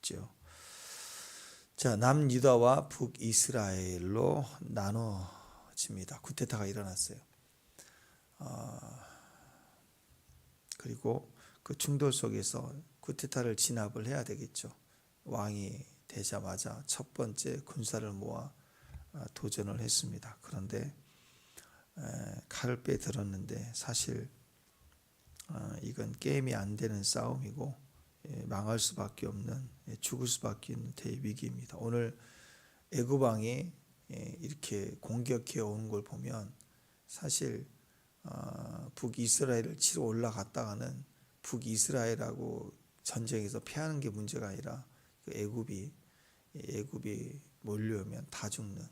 있죠. 자, 남유다와 북이스라엘로 나눠집니다. 쿠데타가 일어났어요. 그리고 그 충돌 속에서 쿠데타를 진압을 해야 되겠죠. 왕이 되자마자 첫 번째 군사를 모아 도전을 했습니다. 그런데 칼을 빼들었는데 사실 이건 게임이 안 되는 싸움이고 망할 수밖에 없는, 죽을 수밖에 없는 대위기입니다. 오늘 애굽 왕이 이렇게 공격해 오는 걸 보면 사실 북이스라엘을 치러 올라갔다가는 북이스라엘하고 전쟁에서 패하는 게 문제가 아니라 그 애굽이 몰려오면 다 죽는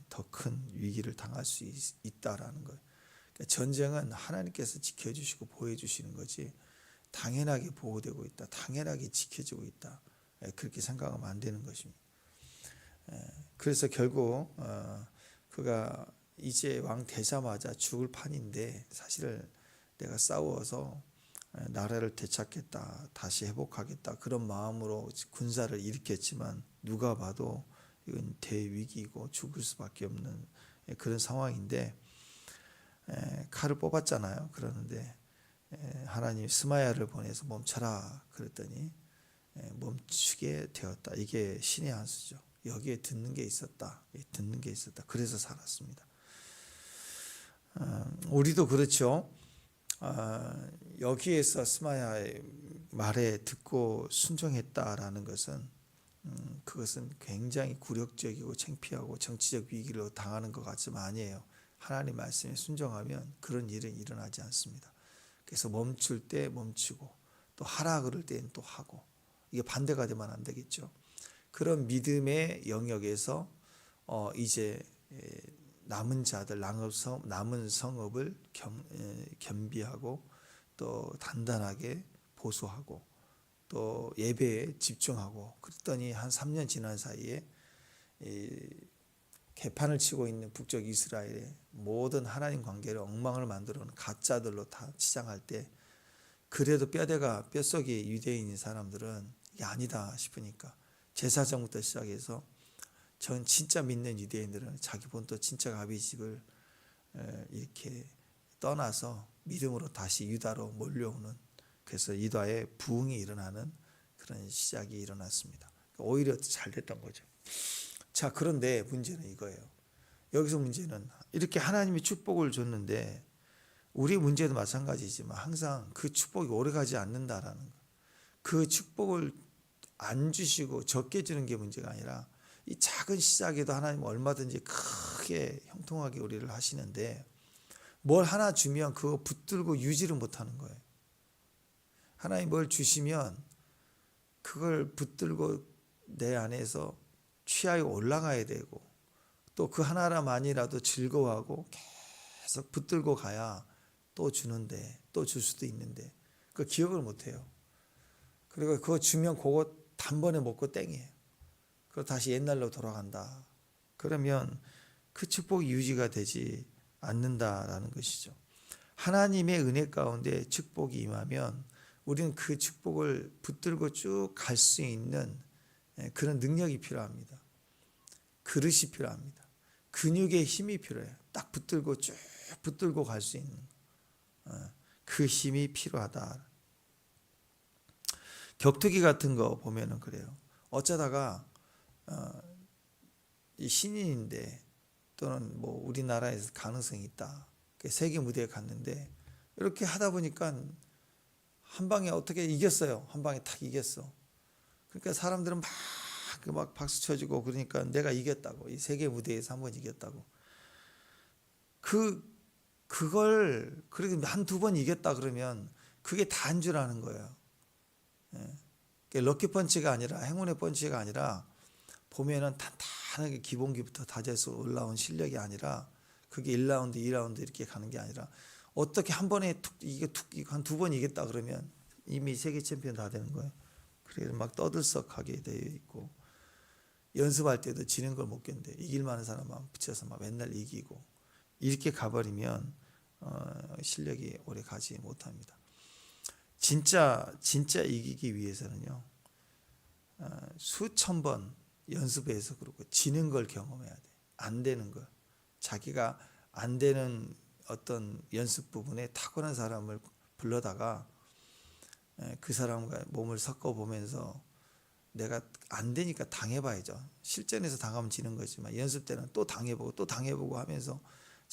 더 큰 위기를 당할 수 있다라는 거예요. 그러니까 전쟁은 하나님께서 지켜주시고 보호해주시는 거지 당연하게 보호되고 있다, 당연하게 지켜지고 있다, 그렇게 생각하면 안 되는 것입니다. 그래서 결국 그가 이제 왕 되자마자 죽을 판인데 사실 내가 싸워서 나라를 되찾겠다, 다시 회복하겠다, 그런 마음으로 군사를 일으켰지만 누가 봐도 이건 대위기이고 죽을 수밖에 없는 그런 상황인데 칼을 뽑았잖아요. 그러는데 하나님 스마야를 보내서 멈춰라 그랬더니 멈추게 되었다. 이게 신의 한 수죠. 여기에 듣는 게 있었다. 그래서 살았습니다. 우리도 그렇죠. 여기에서 스마야의 말에 듣고 순종했다라는 것은 그것은 굉장히 굴욕적이고 창피하고 정치적 위기를 당하는 것 같지만 아니에요. 하나님 말씀에 순종하면 그런 일은 일어나지 않습니다. 그래서 멈출 때 멈추고 또 하라 그럴 때는 또 하고, 이게 반대가 되면 안 되겠죠. 그런 믿음의 영역에서 이제 남은 자들, 남은 성읍을 겸비하고 또 단단하게 보수하고 또 예배에 집중하고, 그랬더니 한 3년 지난 사이에 개판을 치고 있는 북쪽 이스라엘의 모든 하나님 관계를 엉망을 만들어 놓은 가짜들로 다 치장할 때, 그래도 뼛속이 유대인인 사람들은 이게 아니다 싶으니까 제사장부터 시작해서 전 진짜 믿는 유대인들은 자기 본토 친척 아비 집을 이렇게 떠나서 믿음으로 다시 유다로 몰려오는, 그래서 유다의 부흥이 일어나는 그런 시작이 일어났습니다. 오히려 잘 됐던 거죠. 자, 그런데 문제는 이거예요. 여기서 문제는 이렇게 하나님이 축복을 줬는데 우리 문제도 마찬가지지만 항상 그 축복이 오래가지 않는다라는 거. 그 축복을 안 주시고 적게 주는 게 문제가 아니라 이 작은 시작에도 하나님은 얼마든지 크게 형통하게 우리를 하시는데 뭘 하나 주면 그거 붙들고 유지를 못하는 거예요. 하나님 뭘 주시면 그걸 붙들고 내 안에서 취하여 올라가야 되고 또 그 하나만이라도 즐거워하고 계속 붙들고 가야 또 주는데, 또 줄 수도 있는데 그 기억을 못해요. 그리고 그거 주면 그거 단번에 먹고 땡이에요. 그리고 다시 옛날로 돌아간다. 그러면 그 축복이 유지가 되지 않는다라는 것이죠. 하나님의 은혜 가운데 축복이 임하면 우리는 그 축복을 붙들고 쭉 갈 수 있는 그런 능력이 필요합니다. 그릇이 필요합니다. 근육의 힘이 필요해요. 딱 붙들고 쭉 붙들고 갈 수 있는 그 힘이 필요하다. 격투기 같은 거 보면은 그래요. 어쩌다가 이 신인인데 또는 뭐 우리나라에서 가능성이 있다. 세계 무대에 갔는데 이렇게 하다 보니까 한 방에 어떻게 이겼어요. 한 방에 탁 이겼어. 그러니까 사람들은 막 박수 쳐주고 그러니까 내가 이겼다고, 이 세계 무대에서 한 번 이겼다고. 그걸 그렇게 한두 번 이겼다 그러면 그게 다인 줄 아는 거예요. 럭키 펀치가 아니라, 행운의 펀치가 아니라 보면은 탄탄하게 기본기부터 다져서 올라온 실력이 아니라 그게 1라운드, 2라운드 이렇게 가는 게 아니라 어떻게 한 번에 한 두 번 이겼다 그러면 이미 세계 챔피언 다 되는 거예요. 그래서 막 떠들썩하게 되어 있고 연습할 때도 지는 걸 못 견뎌. 이길 만한 사람만 붙여서 막 맨날 이기고 이렇게 가버리면 실력이 오래 가지 못합니다. 진짜 이기기 위해서는요, 수천 번 연습해서 그러고 지는 걸 경험해야 돼. 안 되는 걸. 자기가 안 되는 어떤 연습 부분에 탁월한 사람을 불러다가 그 사람과 몸을 섞어 보면서 내가 안 되니까 당해봐야죠. 실전에서 당하면 지는 거지만 연습 때는 또 당해보고 또 당해보고 하면서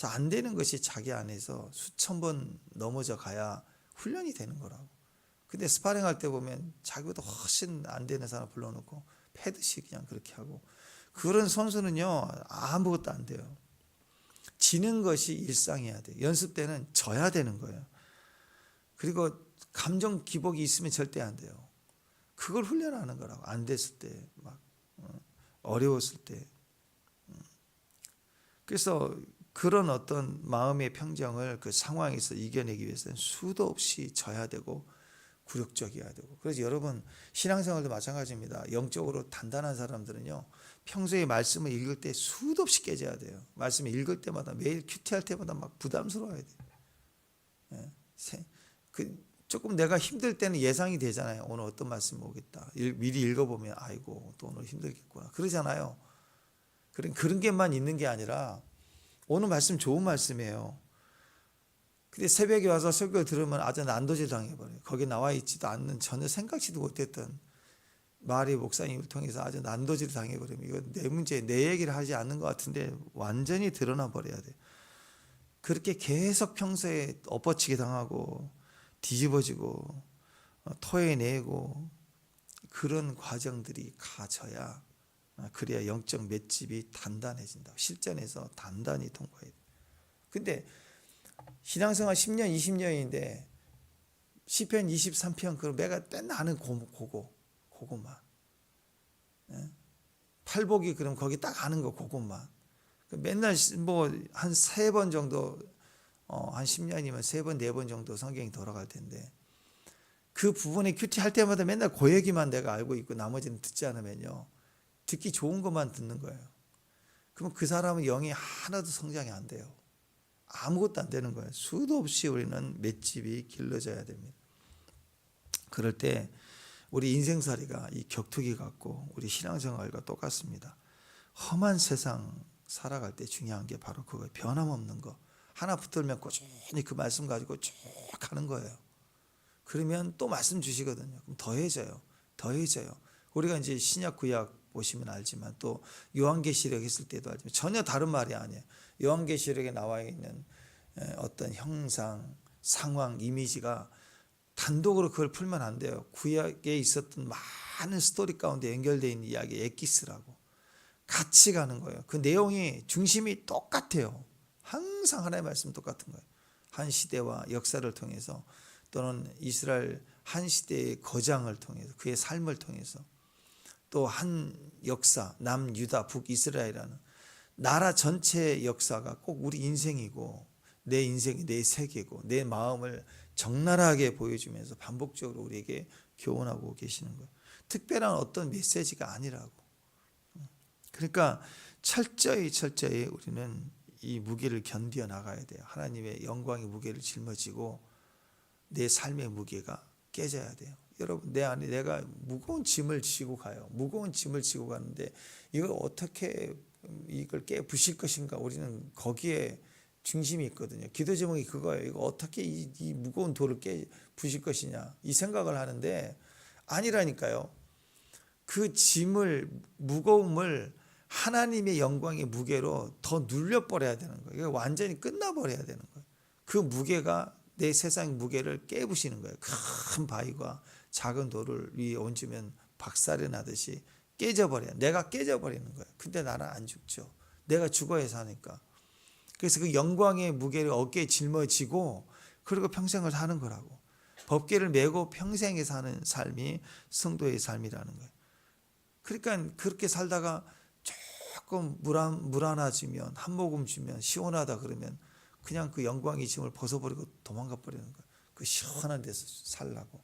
안 되는 것이 자기 안에서 수천 번 넘어져 가야 훈련이 되는 거라고. 근데 스파링 할 때 보면 자기보다 훨씬 안 되는 사람 불러놓고 패듯이 그냥 그렇게 하고, 그런 선수는요 아무것도 안 돼요. 지는 것이 일상이어야 돼요. 연습 때는 져야 되는 거예요. 그리고 감정 기복이 있으면 절대 안 돼요. 그걸 훈련하는 거라고. 안 됐을 때, 막 어려웠을 때. 그래서 그런 어떤 마음의 평정을 그 상황에서 이겨내기 위해서는 수도 없이 져야 되고 굴욕적이어야 되고. 그래서 여러분 신앙생활도 마찬가지입니다. 영적으로 단단한 사람들은요 평소에 말씀을 읽을 때 수도 없이 깨져야 돼요. 말씀을 읽을 때마다 매일 큐티할 때마다 막 부담스러워야 돼요. 조금 내가 힘들 때는 예상이 되잖아요. 오늘 어떤 말씀 오겠다. 미리 읽어보면 아이고 또 오늘 힘들겠구나 그러잖아요. 그런 게만 있는 게 아니라 오늘 말씀 좋은 말씀이에요. 근데 새벽에 와서 설교를 들으면 아주 난도질 당해버려요. 거기 나와 있지도 않는, 전혀 생각지도 못했던 말이 목사님을 통해서 아주 난도질 당해버리면 이거 내 문제, 내 얘기를 하지 않는 것 같은데 완전히 드러나 버려야 돼요. 그렇게 계속 평소에 엎어치게 당하고 뒤집어지고 토해내고 그런 과정들이 가져야, 그래야 영적 맷집이 단단해진다. 실전에서 단단히 통과해야 돼. 근데 신앙생활 10년 20년인데 시편 23편 그걸 내가 맨날 하는 그것만. 팔복이 그럼 거기 딱 하는 거 그것만. 맨날 뭐 한 3번 정도, 한 10년이면 3번 4번 정도 성경이 돌아갈 텐데 그 부분에 큐티 할 때마다 맨날 그 얘기만 내가 알고 있고 나머지는 듣지 않으면요 듣기 좋은 것만 듣는 거예요. 그럼 그 사람은 영이 하나도 성장이 안 돼요. 아무것도 안 되는 거예요. 수도 없이 우리는 맷집이 길러져야 됩니다. 그럴 때 우리 인생살이가 이 격투기 같고 우리 신앙생활과 똑같습니다. 험한 세상 살아갈 때 중요한 게 바로 그거예요. 변함없는 거. 하나 붙들면 꾸준히 그 말씀 가지고 쭉 가는 거예요. 그러면 또 말씀 주시거든요. 그럼 더해져요. 우리가 이제 신약 구약 보시면 알지만 또 요한계시록 했을 때도 알지만 전혀 다른 말이 아니에요. 요한계시록에 나와 있는 어떤 형상, 상황, 이미지가 단독으로 그걸 풀면 안 돼요. 구약에 있었던 많은 스토리 가운데 연결되어 있는 이야기, 엑기스라고. 같이 가는 거예요. 그 내용이 중심이 똑같아요. 항상 하나님의 말씀 똑같은 거예요. 한 시대와 역사를 통해서 또는 이스라엘 한 시대의 거장을 통해서 그의 삶을 통해서 또 한 역사, 남유다, 북이스라엘이라는 나라 전체의 역사가 꼭 우리 인생이고 내 인생이 내 세계고 내 마음을 적나라하게 보여주면서 반복적으로 우리에게 교훈하고 계시는 거예요. 특별한 어떤 메시지가 아니라고. 그러니까 철저히 우리는 이 무게를 견디어 나가야 돼요. 하나님의 영광의 무게를 짊어지고 내 삶의 무게가 깨져야 돼요. 여러분 내 안에 내가 무거운 짐을 지고 가요. 무거운 짐을 지고 가는데 이걸 어떻게 이걸 깨 부실 것인가. 우리는 거기에 중심이 있거든요. 기도 제목이 그거예요. 이거 어떻게 이 무거운 돌을 깨 부실 것이냐 이 생각을 하는데 아니라니까요. 그 짐을 무거움을 하나님의 영광의 무게로 더 눌려버려야 되는 거예요. 완전히 끝나버려야 되는 거예요. 그 무게가 내 세상 무게를 깨부시는 거예요. 큰 바위가 작은 돌을 위에 얹으면 박살이 나듯이 깨져버려요. 내가 깨져버리는 거예요. 근데 나는 안 죽죠. 내가 죽어야 사니까. 그래서 그 영광의 무게를 어깨에 짊어지고 그리고 평생을 사는 거라고. 법궤를 메고 평생에 사는 삶이 성도의 삶이라는 거예요. 그러니까 그렇게 살다가 조금 물안아지면 한 모금 주면 시원하다 그러면 그냥 그 영광의 짐을 벗어버리고 도망가 버리는 거예요. 그 시원한 데서 살라고.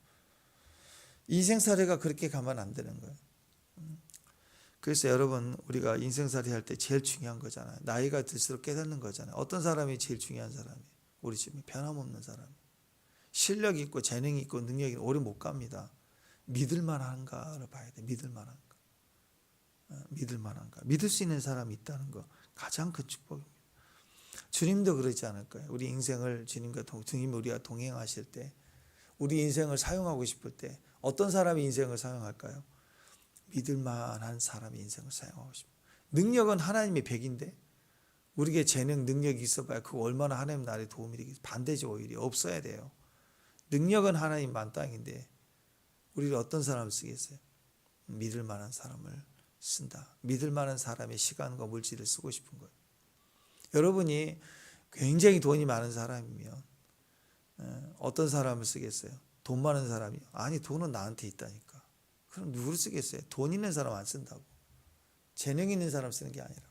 인생살이가 그렇게 가면 안 되는 거예요. 그래서 여러분 우리가 인생살이 할 때 제일 중요한 거잖아요. 나이가 들수록 깨닫는 거잖아요. 어떤 사람이 제일 중요한 사람이에요? 우리 집에 변함없는 사람. 실력 있고 재능 있고 능력 있고 오래 못 갑니다. 믿을 만한가를 봐야 돼. 믿을 만한가. 믿을 만한가. 믿을 수 있는 사람이 있다는 거 가장 큰 축복입니다. 주님도 그러지 않을까요? 우리 인생을 주님 우리가 동행하실 때, 우리 인생을 사용하고 싶을 때 어떤 사람이 인생을 사용할까요? 믿을 만한 사람이 인생을 사용하고 싶어요. 능력은 하나님의 백인데 우리에게 재능, 능력이 있어봐야 그거 얼마나 하나님 나라에 도움이 되겠어요. 반대죠. 오히려 없어야 돼요. 능력은 하나님 만땅인데 우리를 어떤 사람을 쓰겠어요? 믿을 만한 사람을 쓴다. 믿을 만한 사람의 시간과 물질을 쓰고 싶은 거예요. 여러분이 굉장히 돈이 많은 사람이면 어떤 사람을 쓰겠어요? 돈 많은 사람이요. 아니 돈은 나한테 있다니까. 그럼 누구를 쓰겠어요? 돈 있는 사람 안 쓴다고. 재능 있는 사람 쓰는 게 아니라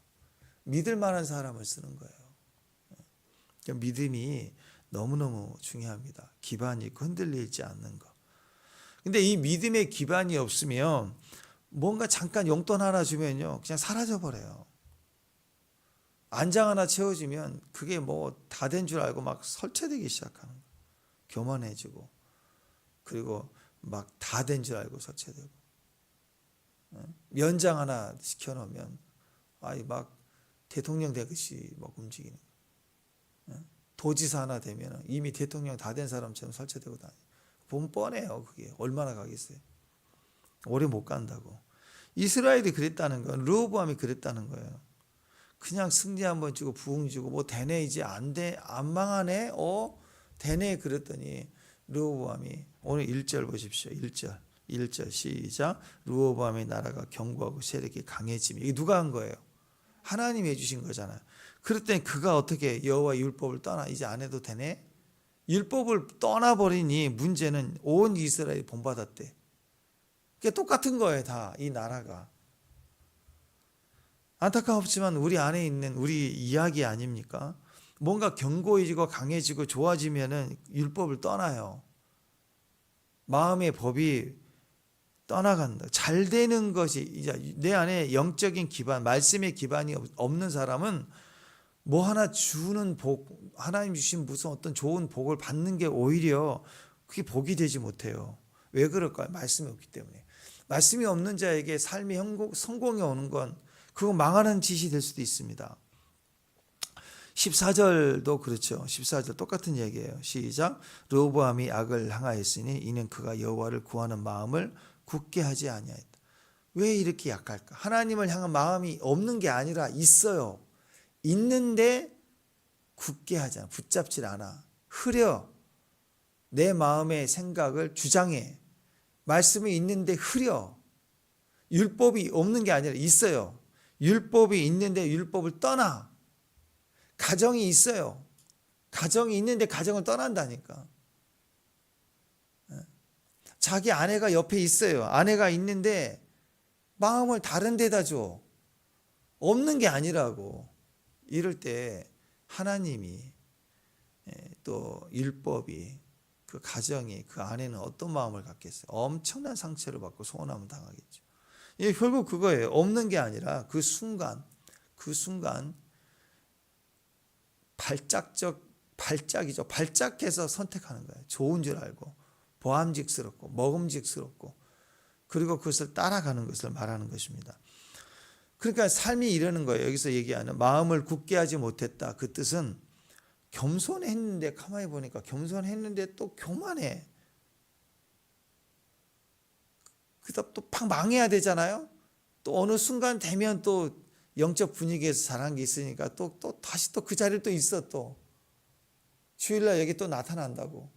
믿을 만한 사람을 쓰는 거예요. 그러니까 믿음이 너무너무 중요합니다. 기반이 있고 흔들리지 않는 거. 근데 이 믿음의 기반이 없으면 뭔가 잠깐 용돈 하나 주면요 그냥 사라져 버려요. 안장 하나 채워지면 그게 뭐 다 된 줄 알고 막 설치되기 시작하는 거예요. 교만해지고 그리고 막 다 된 줄 알고 설치되고 연장 하나 시켜놓으면 아이 막 대통령 되듯이 막 움직이는 거예요. 도지사 하나 되면 이미 대통령 다 된 사람처럼 설치되고 다니고 보면 뻔해요. 그게 얼마나 가겠어요. 오래 못 간다고. 이스라엘이 그랬다는 건 르호보암이 그랬다는 거예요. 그냥 승리 한번 주고 부흥 주고 뭐 되네 이제 안 망하네 되네 그랬더니 르호보암이 오늘 1절 보십시오. 1절 시작. 르호보암의 나라가 견고하고 세력이 강해짐이. 이게 누가 한 거예요? 하나님이 해주신 거잖아요. 그랬더니 그가 어떻게 여호와 율법을 떠나 이제 안 해도 되네? 율법을 떠나버리니 문제는 온 이스라엘이 본받았대. 그게 똑같은 거예요. 다 이 나라가. 안타깝지만 우리 안에 있는 우리 이야기 아닙니까? 뭔가 견고해지고 강해지고 좋아지면은 율법을 떠나요. 마음의 법이 떠나간다. 잘 되는 것이 이제 내 안에 영적인 기반, 말씀의 기반이 없는 사람은 뭐 하나 주는 복, 하나님 주신 무슨 어떤 좋은 복을 받는 게 오히려 그게 복이 되지 못해요. 왜 그럴까요? 말씀이 없기 때문에. 말씀이 없는 자에게 삶의 성공이 오는 건 그거 망하는 짓이 될 수도 있습니다. 14절도 그렇죠. 14절 똑같은 얘기예요. 시작. 르호보암이 악을 행하였으니 이는 그가 여호와를 구하는 마음을 굳게 하지 아니하였다. 왜 이렇게 약할까? 하나님을 향한 마음이 없는 게 아니라 있어요. 있는데 굳게 하잖아. 붙잡질 않아. 흐려. 내 마음의 생각을 주장해. 말씀이 있는데 흐려. 율법이 없는 게 아니라 있어요. 율법이 있는데 율법을 떠나. 가정이 있어요. 가정이 있는데 가정을 떠난다니까. 자기 아내가 옆에 있어요. 아내가 있는데 마음을 다른 데다 줘. 없는 게 아니라고. 이럴 때 하나님이 또 율법이 그 가정이 그 안에는 어떤 마음을 갖겠어요? 엄청난 상처를 받고 소원함을 당하겠죠. 결국 그거예요. 없는 게 아니라 그 순간 발작이죠. 발작해서 선택하는 거예요. 좋은 줄 알고 보암직스럽고 먹음직스럽고 그리고 그것을 따라가는 것을 말하는 것입니다. 그러니까 삶이 이러는 거예요. 여기서 얘기하는 마음을 굳게 하지 못했다. 그 뜻은 겸손했는데 가만히 보니까 겸손했는데 또 교만해. 그다음 또 팍 망해야 되잖아요. 또 어느 순간 되면 또 영적 분위기에서 잘한 게 있으니까 또 다시 또 그 자리에 또 있어 또. 주일날 여기 또 나타난다고.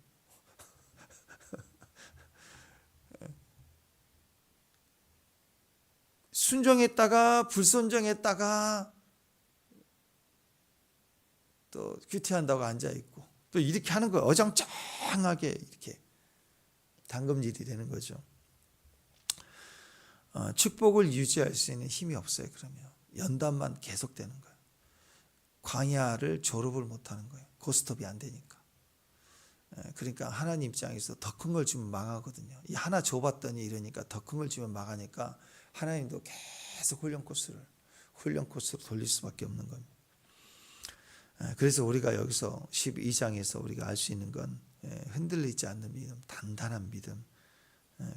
순종했다가 불순종했다가 또 큐티한다고 앉아있고 또 이렇게 하는 거예요. 어정쩡하게 이렇게 당금질이 되는 거죠. 축복을 유지할 수 있는 힘이 없어요. 그러면 연단만 계속되는 거예요. 광야를 졸업을 못하는 거예요. 고스톱이 안 되니까. 그러니까 하나님 입장에서 더 큰 걸 주면 망하거든요. 이 하나 줘봤더니 이러니까 더 큰 걸 주면 망하니까 하나님도 계속 훈련 코스로 돌릴 수밖에 없는 겁니다. 그래서 우리가 여기서 12장에서 우리가 알 수 있는 건 흔들리지 않는 믿음, 단단한 믿음,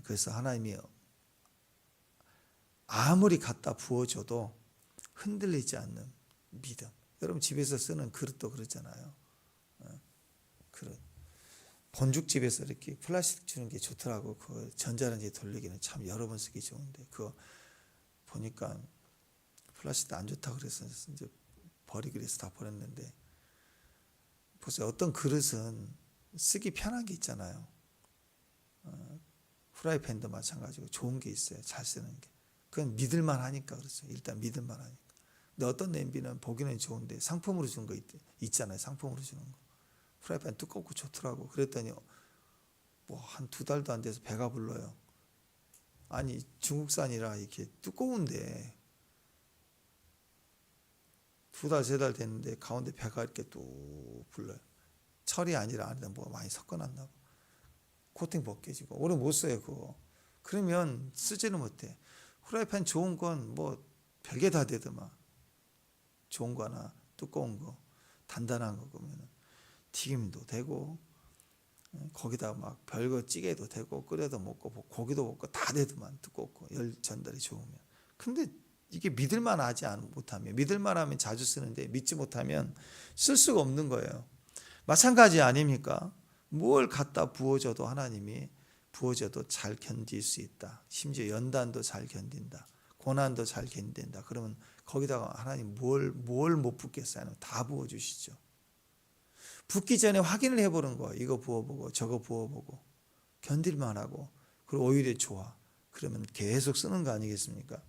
그래서 하나님이 아무리 갖다 부어줘도 흔들리지 않는 믿음. 여러분 집에서 쓰는 그릇도 그렇잖아요. 그릇. 본죽집에서 이렇게 플라스틱 주는 게 좋더라고. 그 전자레인지 돌리기는 참 여러 번 쓰기 좋은데 그거 보니까 플라스틱 안 좋다 그래서 이제 버리기로 해서 다 버렸는데, 보세요. 어떤 그릇은 쓰기 편한 게 있잖아요. 프라이팬도 마찬가지고 좋은 게 있어요. 잘 쓰는 게. 그건 믿을만 하니까 그렇죠. 일단 믿을만 하니까. 근데 어떤 냄비는 보기는 좋은데 상품으로 주는 거 있잖아요. 상품으로 주는 거. 프라이팬 두껍고 좋더라고. 그랬더니 뭐 한 2달도 안 돼서 배가 불러요. 아니 중국산이라 이렇게 두꺼운데 2달 3달 됐는데 가운데 배가 이렇게 뚝 불러요. 철이 아니라 안에 뭐 많이 섞어놨나 봐. 코팅 벗겨지고 오래 못 써요 그거. 그러면 쓰지는 못해. 프라이팬 좋은 건 뭐 별게 다 되더만. 좋은 거 하나 두꺼운 거 단단한 거 그러면 튀김도 되고 거기다 막 별거 찌개도 되고 끓여도 먹고 고기도 먹고 다 되더만. 두껍고 열 전달이 좋으면. 근데 이게 믿을만하지 못하면, 믿을만하면 자주 쓰는데 믿지 못하면 쓸 수가 없는 거예요. 마찬가지 아닙니까? 뭘 갖다 부어줘도 하나님이 부어줘도 잘 견딜 수 있다. 심지어 연단도 잘 견딘다. 고난도 잘 견딘다. 그러면 거기다가 하나님 뭘 못 붓겠어요? 다 부어주시죠. 붓기 전에 확인을 해보는 거예요. 이거 부어보고 저거 부어보고 견딜만하고 그리고 오히려 좋아. 그러면 계속 쓰는 거 아니겠습니까?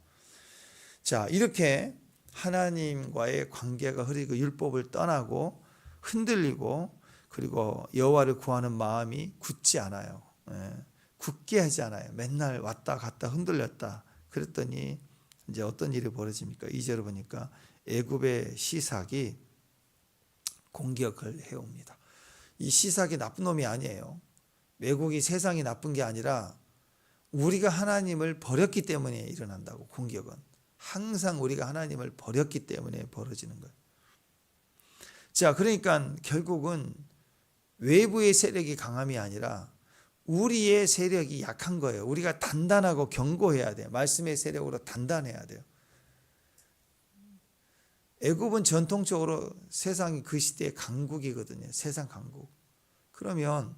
자, 이렇게 하나님과의 관계가 흐리고 율법을 떠나고 흔들리고 그리고 여호와를 구하는 마음이 굳지 않아요. 굳게 하지 않아요. 맨날 왔다 갔다 흔들렸다. 그랬더니 이제 어떤 일이 벌어집니까? 2절을 보니까 애굽의 시삭이 공격을 해옵니다. 이 시삭이 나쁜 놈이 아니에요. 외국이 세상이 나쁜 게 아니라 우리가 하나님을 버렸기 때문에 일어난다고. 공격은 항상 우리가 하나님을 버렸기 때문에 벌어지는 거예요. 자, 그러니까 결국은 외부의 세력이 강함이 아니라 우리의 세력이 약한 거예요. 우리가 단단하고 견고해야 돼요. 말씀의 세력으로 단단해야 돼요. 애굽은 전통적으로 세상이 그 시대의 강국이거든요. 세상 강국. 그러면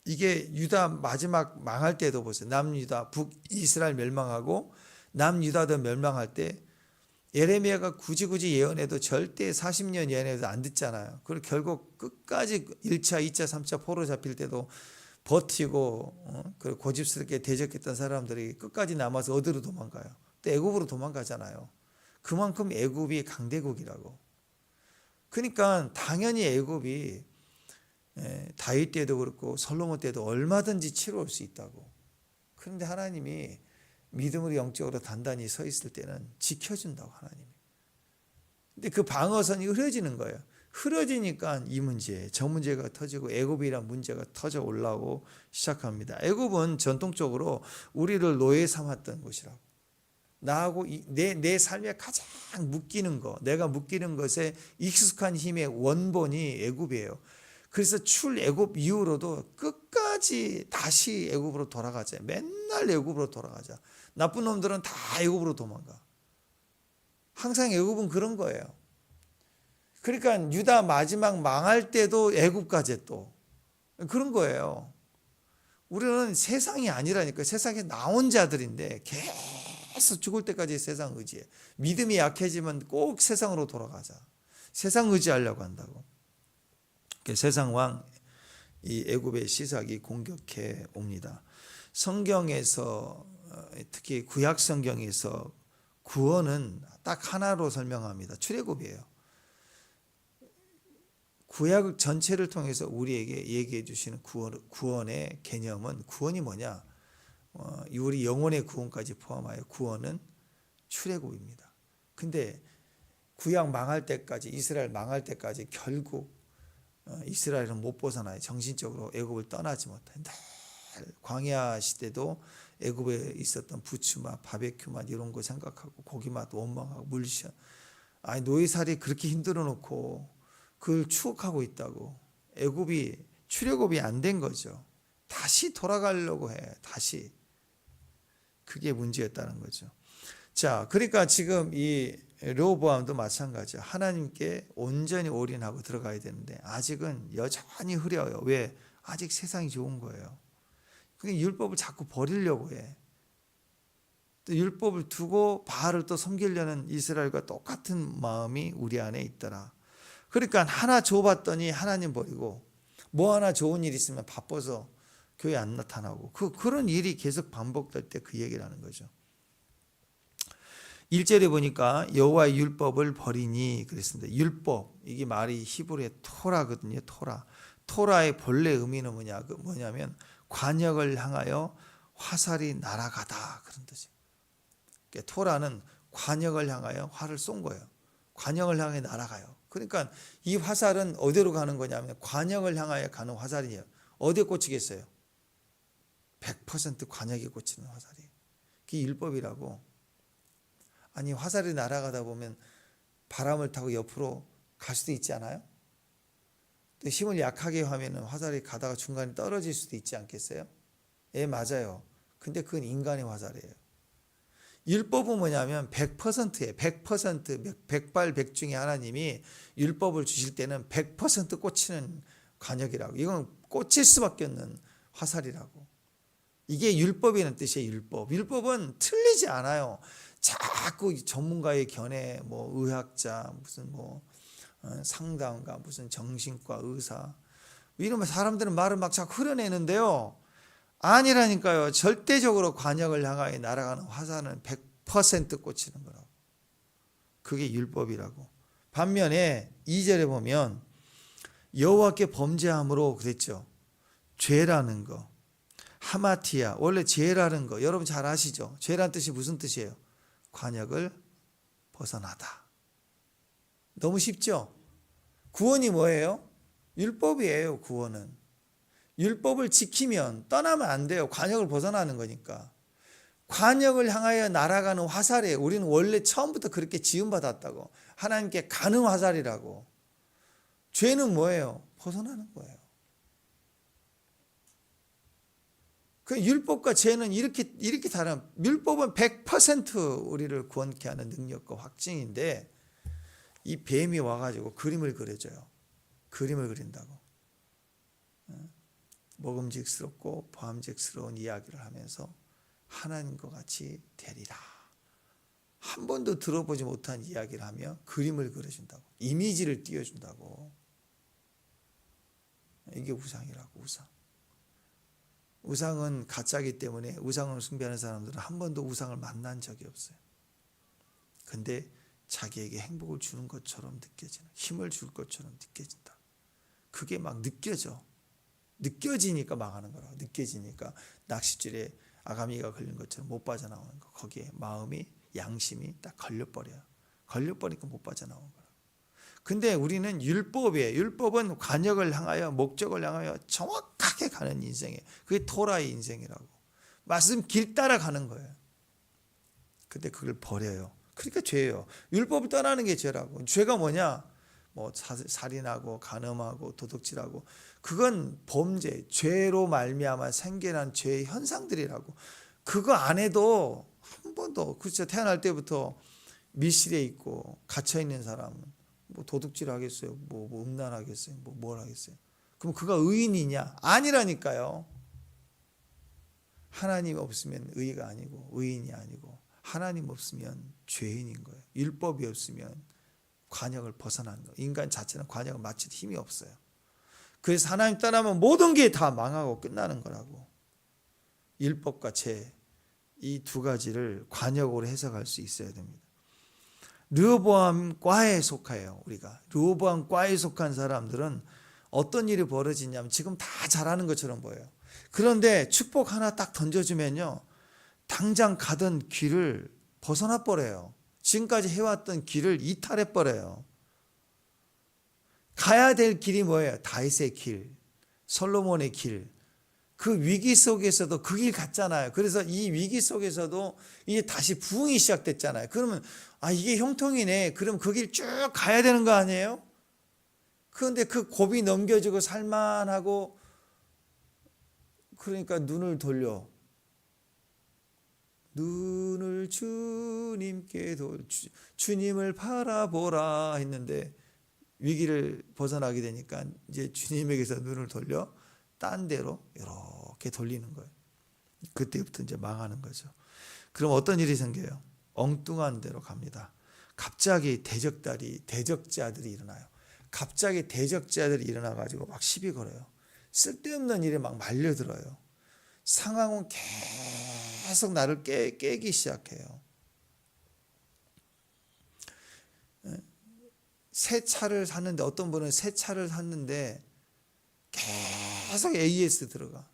이게 유다 마지막 망할 때도 보세요. 남유다, 북이스라엘 멸망하고 남유다도 멸망할 때 예레미야가 굳이 예언해도 절대 40년 예언해도 안 듣잖아요. 그리고 결국 끝까지 1차, 2차, 3차 포로 잡힐 때도 버티고 그리고 고집스럽게 대적했던 사람들이 끝까지 남아서 어디로 도망가요? 또 애굽으로 도망가잖아요. 그만큼 애굽이 강대국이라고. 그러니까 당연히 애굽이 다윗 때도 그렇고 솔로몬 때도 얼마든지 치러올 수 있다고. 그런데 하나님이 믿음으로 영적으로 단단히 서 있을 때는 지켜준다고 하나님이. 근데 그 방어선이 흐려지는 거예요. 흐려지니까 이 문제, 저 문제가 터지고 애굽이란 문제가 터져 올라오고 시작합니다. 애굽은 전통적으로 우리를 노예 삼았던 곳이라고. 나하고 내 삶에 가장 묶이는 거, 내가 묶이는 것에 익숙한 힘의 원본이 애굽이에요. 그래서 출애굽 이후로도 끝까지 다시 애굽으로 돌아가자. 맨날 애굽으로 돌아가자. 나쁜 놈들은 다 애굽으로 도망가. 항상 애굽은 그런 거예요. 그러니까 유다 마지막 망할 때도 애굽까지 또 그런 거예요. 우리는 세상이 아니라니까. 세상에 나온 자들인데 계속 죽을 때까지 세상 의지해. 믿음이 약해지면 꼭 세상으로 돌아가자. 세상 의지하려고 한다고. 세상 왕 이 애굽의 시삭이 공격해 옵니다. 성경에서 특히 구약 성경에서 구원은 딱 하나로 설명합니다. 출애굽이에요. 구약 전체를 통해서 우리에게 얘기해 주시는 구원의 개념은, 구원이 뭐냐? 우리 영혼의 구원까지 포함하여 구원은 출애굽입니다. 근데 구약 망할 때까지, 이스라엘 망할 때까지 결국 이스라엘은 못 벗어나요. 정신적으로 애굽을 떠나지 못해. 늘 광야 시대도 애굽에 있었던 부추맛, 바베큐맛 이런 거 생각하고 고기맛 원망하고 물시험. 아니 노예살이 그렇게 힘들어 놓고 그걸 추억하고 있다고. 애굽이 출애굽이 안 된 거죠. 다시 돌아가려고 해. 다시. 그게 문제였다는 거죠. 자, 그러니까 지금 이 르호보암도 마찬가지야. 하나님께 온전히 올인하고 들어가야 되는데 아직은 여전히 흐려요. 왜? 아직 세상이 좋은 거예요. 그러니까 율법을 자꾸 버리려고 해. 또 율법을 두고 바알을 또 섬기려는 이스라엘과 똑같은 마음이 우리 안에 있더라. 그러니까 하나 줘봤더니 하나님 버리고 뭐 하나 좋은 일 있으면 바빠서 교회 안 나타나고 그런 일이 계속 반복될 때 그 얘기를 하는 거죠. 1절에 보니까 여호와의 율법을 버리니 그랬습니다. 율법, 이게 말이 히브리의 토라거든요. 토라. 토라의 본래 의미는 뭐냐면 관역을 향하여 화살이 날아가다 그런 뜻이에요. 그러니까 토라는 관역을 향하여 활을 쏜 거예요. 관역을 향해 날아가요. 그러니까 이 화살은 어디로 가는 거냐면 관역을 향하여 가는 화살이에요. 어디에 꽂히겠어요? 100% 관역에 꽂히는 화살이에요. 그게 율법이라고. 아니 화살이 날아가다 보면 바람을 타고 옆으로 갈 수도 있지 않아요? 또 힘을 약하게 하면 화살이 가다가 중간에 떨어질 수도 있지 않겠어요? 예, 맞아요. 근데 그건 인간의 화살이에요. 율법은 뭐냐면 100%예요. 100%, 백발백중의 하나님이 율법을 주실 때는 100% 꽂히는 관역이라고. 이건 꽂힐 수밖에 없는 화살이라고. 이게 율법이라는 뜻이에요. 율법. 율법은 틀리지 않아요. 자꾸 전문가의 견해, 뭐 의학자, 무슨 뭐 상담가, 무슨 정신과 의사 이러면 사람들은 말을 막 자꾸 흐려내는데요. 아니라니까요. 절대적으로 관역을 향하여 날아가는 화살은 100% 꽂히는 거라고. 그게 율법이라고. 반면에 2절에 보면 여호와께 범죄함으로 그랬죠. 죄라는 거. 하마티아. 원래 죄라는 거 여러분 잘 아시죠? 죄라는 뜻이 무슨 뜻이에요? 관역을 벗어나다. 너무 쉽죠? 구원이 뭐예요? 율법이에요. 구원은. 율법을 지키면 떠나면 안 돼요. 관역을 벗어나는 거니까. 관역을 향하여 날아가는 화살이에요. 우리는 원래 처음부터 그렇게 지음받았다고. 하나님께 가는 화살이라고. 죄는 뭐예요? 벗어나는 거예요. 그 율법과 죄는 이렇게 다른. 율법은 100% 우리를 구원케 하는 능력과 확증인데 이 뱀이 와가지고 그림을 그려줘요. 그림을 그린다고. 먹음직스럽고 보암직스러운 이야기를 하면서 하나님과 같이 되리라. 한 번도 들어보지 못한 이야기를 하며 그림을 그려준다고. 이미지를 띄워준다고. 이게 우상이라고. 우상. 우상은 가짜이기 때문에 우상을 숭배하는 사람들은 한 번도 우상을 만난 적이 없어요. 근데 자기에게 행복을 주는 것처럼 느껴지는, 힘을 줄 것처럼 느껴진다. 그게 막 느껴져. 느껴지니까 망하는 거라고. 느껴지니까 낚싯줄에 아가미가 걸린 것처럼 못 빠져나오는 거. 거기에 마음이, 양심이 딱 걸려버려요. 걸려버리니까 못 빠져나오는 거라고. 근데 우리는 율법이에요. 율법은 관역을 향하여, 목적을 향하여 정확하게 가는 인생이에요. 그게 토라의 인생이라고. 말씀 길 따라 가는 거예요. 근데 그걸 버려요. 그러니까 죄예요. 율법을 떠나는 게 죄라고. 죄가 뭐냐? 뭐 살인하고 간음하고 도둑질하고, 그건 범죄, 죄로 말미암아 생겨난 죄의 현상들이라고. 그거 안 해도 한 번도, 그렇죠. 태어날 때부터 밀실에 있고 갇혀 있는 사람은 뭐 도둑질 하겠어요? 뭐 음란하겠어요? 뭘 하겠어요? 그럼 그가 의인이냐? 아니라니까요. 하나님 없으면 의가 아니고 의인이 아니고, 하나님 없으면 죄인인 거예요. 율법이 없으면 관역을 벗어나는 거예요. 인간 자체는 관역을 맞출 힘이 없어요. 그래서 하나님 떠나면 모든 게 다 망하고 끝나는 거라고. 율법과 죄, 이 두 가지를 관역으로 해석할 수 있어야 됩니다. 르호보암 과에 속해요. 우리가 르호보암 과에 속한 사람들은 어떤 일이 벌어지냐면 지금 다 잘하는 것처럼 보여요. 그런데 축복 하나 딱 던져주면요, 당장 가던 길을 벗어나 버려요. 지금까지 해왔던 길을 이탈해 버려요. 가야 될 길이 뭐예요? 다윗의 길, 솔로몬의 길. 그 위기 속에서도 그 길 갔잖아요. 그래서 이 위기 속에서도 이제 다시 부흥이 시작됐잖아요. 그러면 이게 형통이네. 그럼 그 길 쭉 가야 되는 거 아니에요? 그런데 그 고비 넘겨지고 살만하고 그러니까 눈을 돌려. 눈을 주님께 주님을 바라보라 했는데 위기를 벗어나게 되니까 이제 주님에게서 눈을 돌려 딴 데로 이렇게 돌리는 거예요. 그때부터 이제 망하는 거죠. 그럼 어떤 일이 생겨요? 엉뚱한 데로 갑니다. 갑자기 대적자들이 일어나요. 갑자기 대적자들이 일어나가지고 막 시비 걸어요. 쓸데없는 일에 막 말려들어요. 상황은 계속 나를 깨기 시작해요. 새 차를 샀는데 어떤 분은 새 차를 샀는데 계속 AS 들어가.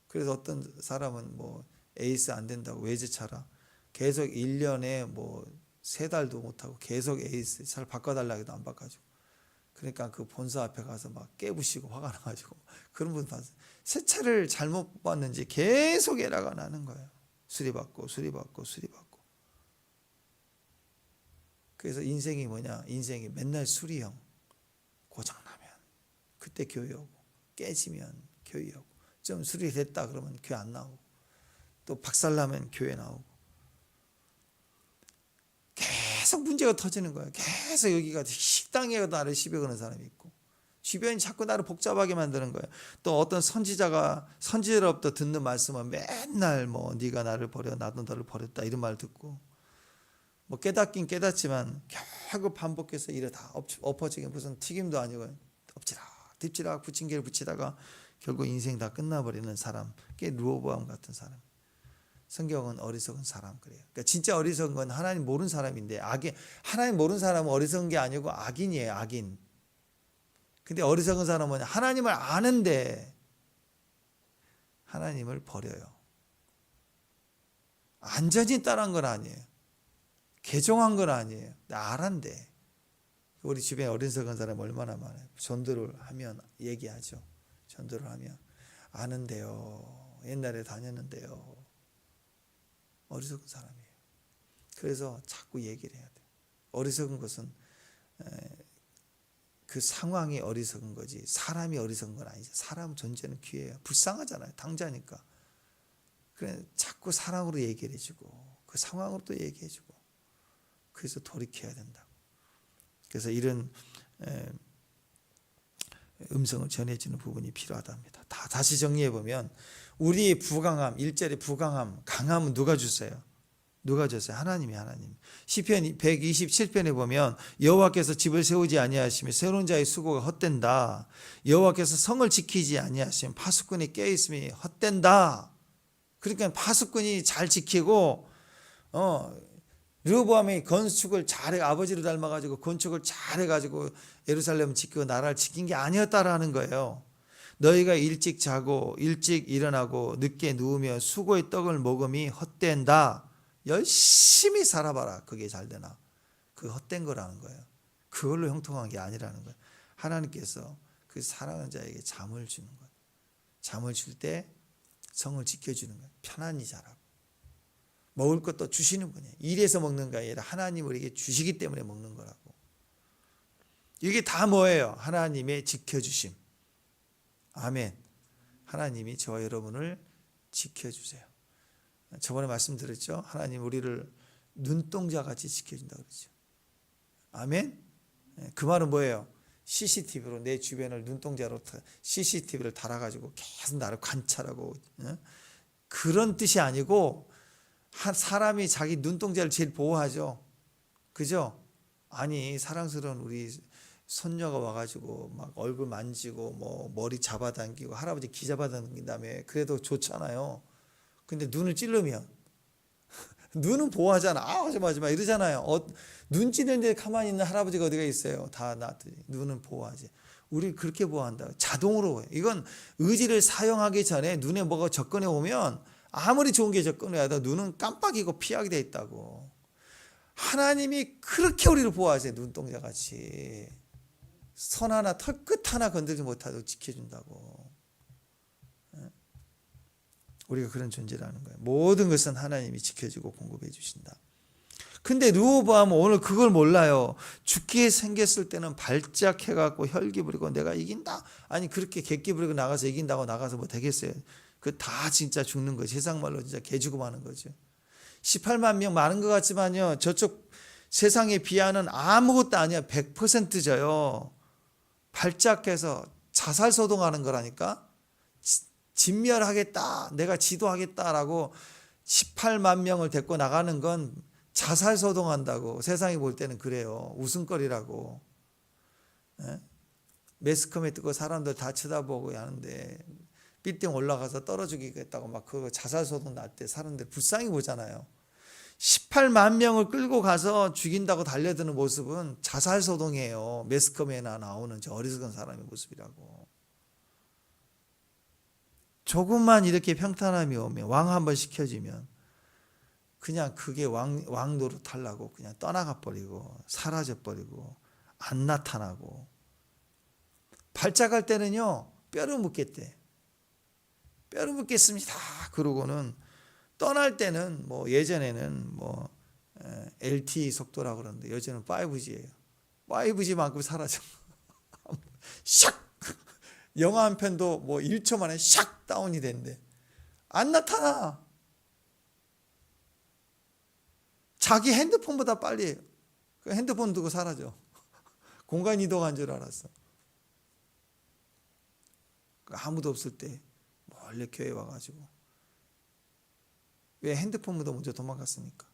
그래서 어떤 사람은 뭐 AS 안 된다고 외제차라 계속 1년에 뭐 3달도 못하고 계속 AS 차를 바꿔달라고 해도 안 바꿔주고. 그러니까 그 본사 앞에 가서 막 깨부시고 화가 나가지고 그런 분 봤어요. 새 차를 잘못 봤는지 계속 에러가 나는 거예요. 수리받고. 그래서 인생이 뭐냐? 인생이 맨날 수리형. 고장나면 그때 교회 오고, 깨지면 교회 오고, 좀 수리됐다 그러면 교회 안 나오고, 또 박살나면 교회 나오고, 계속 문제가 터지는 거예요. 계속 여기가 식당에 나를 시비 거는 사람이 있고, 주변이 자꾸 나를 복잡하게 만드는 거예요. 또 어떤 선지자로부터 듣는 말씀은 맨날 뭐 네가 나를 버려, 나도 너를 버렸다 이런 말 듣고, 뭐 깨닫긴 깨닫지만 결국 반복해서 이래 다 엎어지게 무슨 튀김도 아니고 엎치락 부침개를 붙이다가 결국 인생 다 끝나버리는 사람, 꽤 르호보암 같은 사람. 성경은 어리석은 사람 그래요. 그러니까 진짜 어리석은 건 하나님 모르는 사람인데, 하나님 모르는 사람은 어리석은 게 아니고 악인이에요, 악인. 근데 어리석은 사람은 하나님을 아는데 하나님을 버려요. 완전히 따라한 건 아니에요. 개종한 건 아니에요. 알았는데. 우리 주변에 어리석은 사람 얼마나 많아요. 전도를 하면 얘기하죠. 전도를 하면 아는데요. 옛날에 다녔는데요. 어리석은 사람이에요. 그래서 자꾸 얘기를 해야 돼요. 어리석은 것은 그 상황이 어리석은 거지 사람이 어리석은 건 아니죠. 사람 존재는 귀해요. 불쌍하잖아요. 당자니까. 그래 자꾸 사랑으로 얘기를 해주고 그 상황으로 또 얘기해주고 그래서 돌이켜야 된다고. 그래서 이런 음성을 전해주는 부분이 필요하답니다. 다시 정리해보면 우리의 부강함, 1절의 부강함, 강함은 누가 주세요? 누가 줬어요? 하나님. 시편 127편에 보면 여호와께서 집을 세우지 아니하시며 세우는 자의 수고가 헛된다. 여호와께서 성을 지키지 아니하시면 파수꾼이 깨어있음이 헛된다. 그러니까 파수꾼이 잘 지키고 르호보암이 건축을 잘해, 아버지를 닮아가지고 건축을 잘해가지고 예루살렘을 지키고 나라를 지킨 게 아니었다라는 거예요. 너희가 일찍 자고 일찍 일어나고 늦게 누우며 수고의 떡을 먹음이 헛된다. 열심히 살아봐라. 그게 잘 되나? 그게 헛된 거라는 거예요. 그걸로 형통한 게 아니라는 거예요. 하나님께서 그 사랑하는 자에게 잠을 주는 거예요. 잠을 줄 때 성을 지켜주는 거예요. 편안히 자라고. 먹을 것도 주시는 분이에요. 일해서 먹는 게 아니라 하나님 우리에게 주시기 때문에 먹는 거라고. 이게 다 뭐예요? 하나님의 지켜주심. 아멘. 하나님이 저와 여러분을 지켜주세요. 저번에 말씀드렸죠. 하나님 우리를 눈동자같이 지켜준다 그러죠. 아멘. 그 말은 뭐예요? CCTV로 내 주변을 눈동자로 CCTV를 달아가지고 계속 나를 관찰하고 그런 뜻이 아니고 사람이 자기 눈동자를 제일 보호하죠. 그죠? 아니 사랑스러운 우리 손녀가 와가지고 막 얼굴 만지고 뭐 머리 잡아당기고 할아버지 기 잡아당긴 다음에 그래도 좋잖아요. 근데 눈을 찌르면 눈은 보호하잖아. 하지 마 이러잖아요. 눈 찌르는데 가만히 있는 할아버지가 어디가 있어요. 다 놔두지. 눈은 보호하지. 우리 그렇게 보호한다. 자동으로. 이건 의지를 사용하기 전에 눈에 뭐가 접근해 오면 아무리 좋은 게 접근해 와도 눈은 깜빡이고 피하게 돼 있다고. 하나님이 그렇게 우리를 보호하세요. 눈동자같이. 선 하나 털끝 하나 건들지 못하도록 지켜준다고. 우리가 그런 존재라는 거예요. 모든 것은 하나님이 지켜주고 공급해 주신다. 근데 르호보암은 오늘 그걸 몰라요. 죽게 생겼을 때는 발작해갖고 혈기 부리고 내가 이긴다. 아니 그렇게 객기 부리고 나가서 이긴다고 나가서 뭐 되겠어요. 그 다 진짜 죽는 거죠. 세상 말로 진짜 개죽음 하는 거죠. 18만 명 많은 것 같지만요. 저쪽 세상에 비하는 아무것도 아니야. 100%져요. 발작해서 자살 소동하는 거라니까. 진멸하겠다. 내가 지도하겠다라고 18만 명을 데리고 나가는 건 자살 소동한다고. 세상이 볼 때는 그래요. 웃음거리라고. 예? 매스컴에 뜨고 사람들 다 쳐다보고 하는데 빌딩 올라가서 떨어 죽이겠다고 막 그거 자살 소동 날 때 사람들 불쌍히 보잖아요. 18만 명을 끌고 가서 죽인다고 달려드는 모습은 자살 소동이에요. 매스컴에나 나오는 저 어리석은 사람의 모습이라고. 조금만 이렇게 평탄함이 오면 왕 한번 시켜지면 그냥 그게 왕 노릇하려고 그냥 떠나가 버리고 사라져 버리고 안 나타나고. 발작할 때는요 뼈를 묻겠대. 뼈를 묻겠습니다. 그러고는 떠날 때는 뭐 예전에는 뭐 LTE 속도라고 그러는데 요즘은 5G예요. 5G만큼 사라져. 샥! 영화 한 편도 뭐 1초 만에 샥 다운이 된대. 안 나타나. 자기 핸드폰보다 빨리 그 핸드폰 두고 사라져. 공간 이동한 줄 알았어. 아무도 없을 때 몰래 교회 와가지고. 왜 핸드폰보다 먼저 도망갔습니까?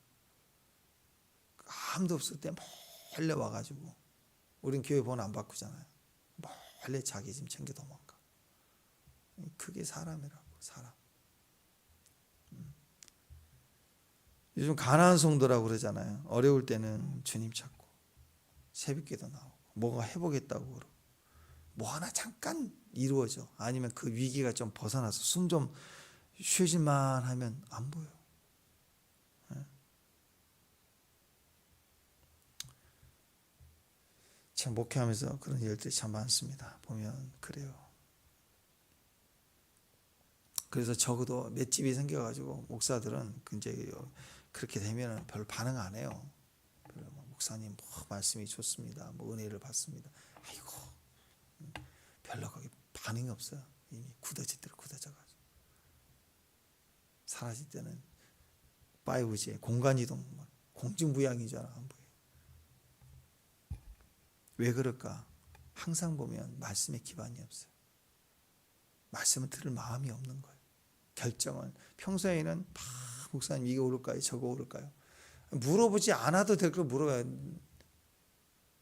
아무도 없을 때 몰래 와가지고. 우린 교회 번호 안 바꾸잖아요. 몰래 자기 짐 챙겨 도망가. 그게 사람이라고. 사람. 요즘 가난한 성도라고 그러잖아요. 어려울 때는 주님 찾고 새벽기도 나오고 뭐가 해보겠다고 그러고 뭐 하나 잠깐 이루어져. 아니면 그 위기가 좀 벗어나서 숨 좀 쉬질만 하면 안 보여. 참 목회하면서 그런 일들이 참 많습니다. 보면 그래요. 그래서 적어도 맷집이 생겨가지고 목사들은 이제 그렇게 되면 별 반응 안 해요. 목사님 뭐 말씀이 좋습니다. 뭐 은혜를 받습니다. 아이고 별로 거기 반응이 없어요. 이미 굳어질 대로 굳어져가지고 사라질 때는 5G에 공간이동 공중부양인 줄 알아. 안 보여. 왜 그럴까? 항상 보면 말씀에 기반이 없어요. 말씀을 들을 마음이 없는 거예요. 결정은 평소에는 목사님 이거 오를까요? 저거 오를까요? 물어보지 않아도 될 걸 물어봐요.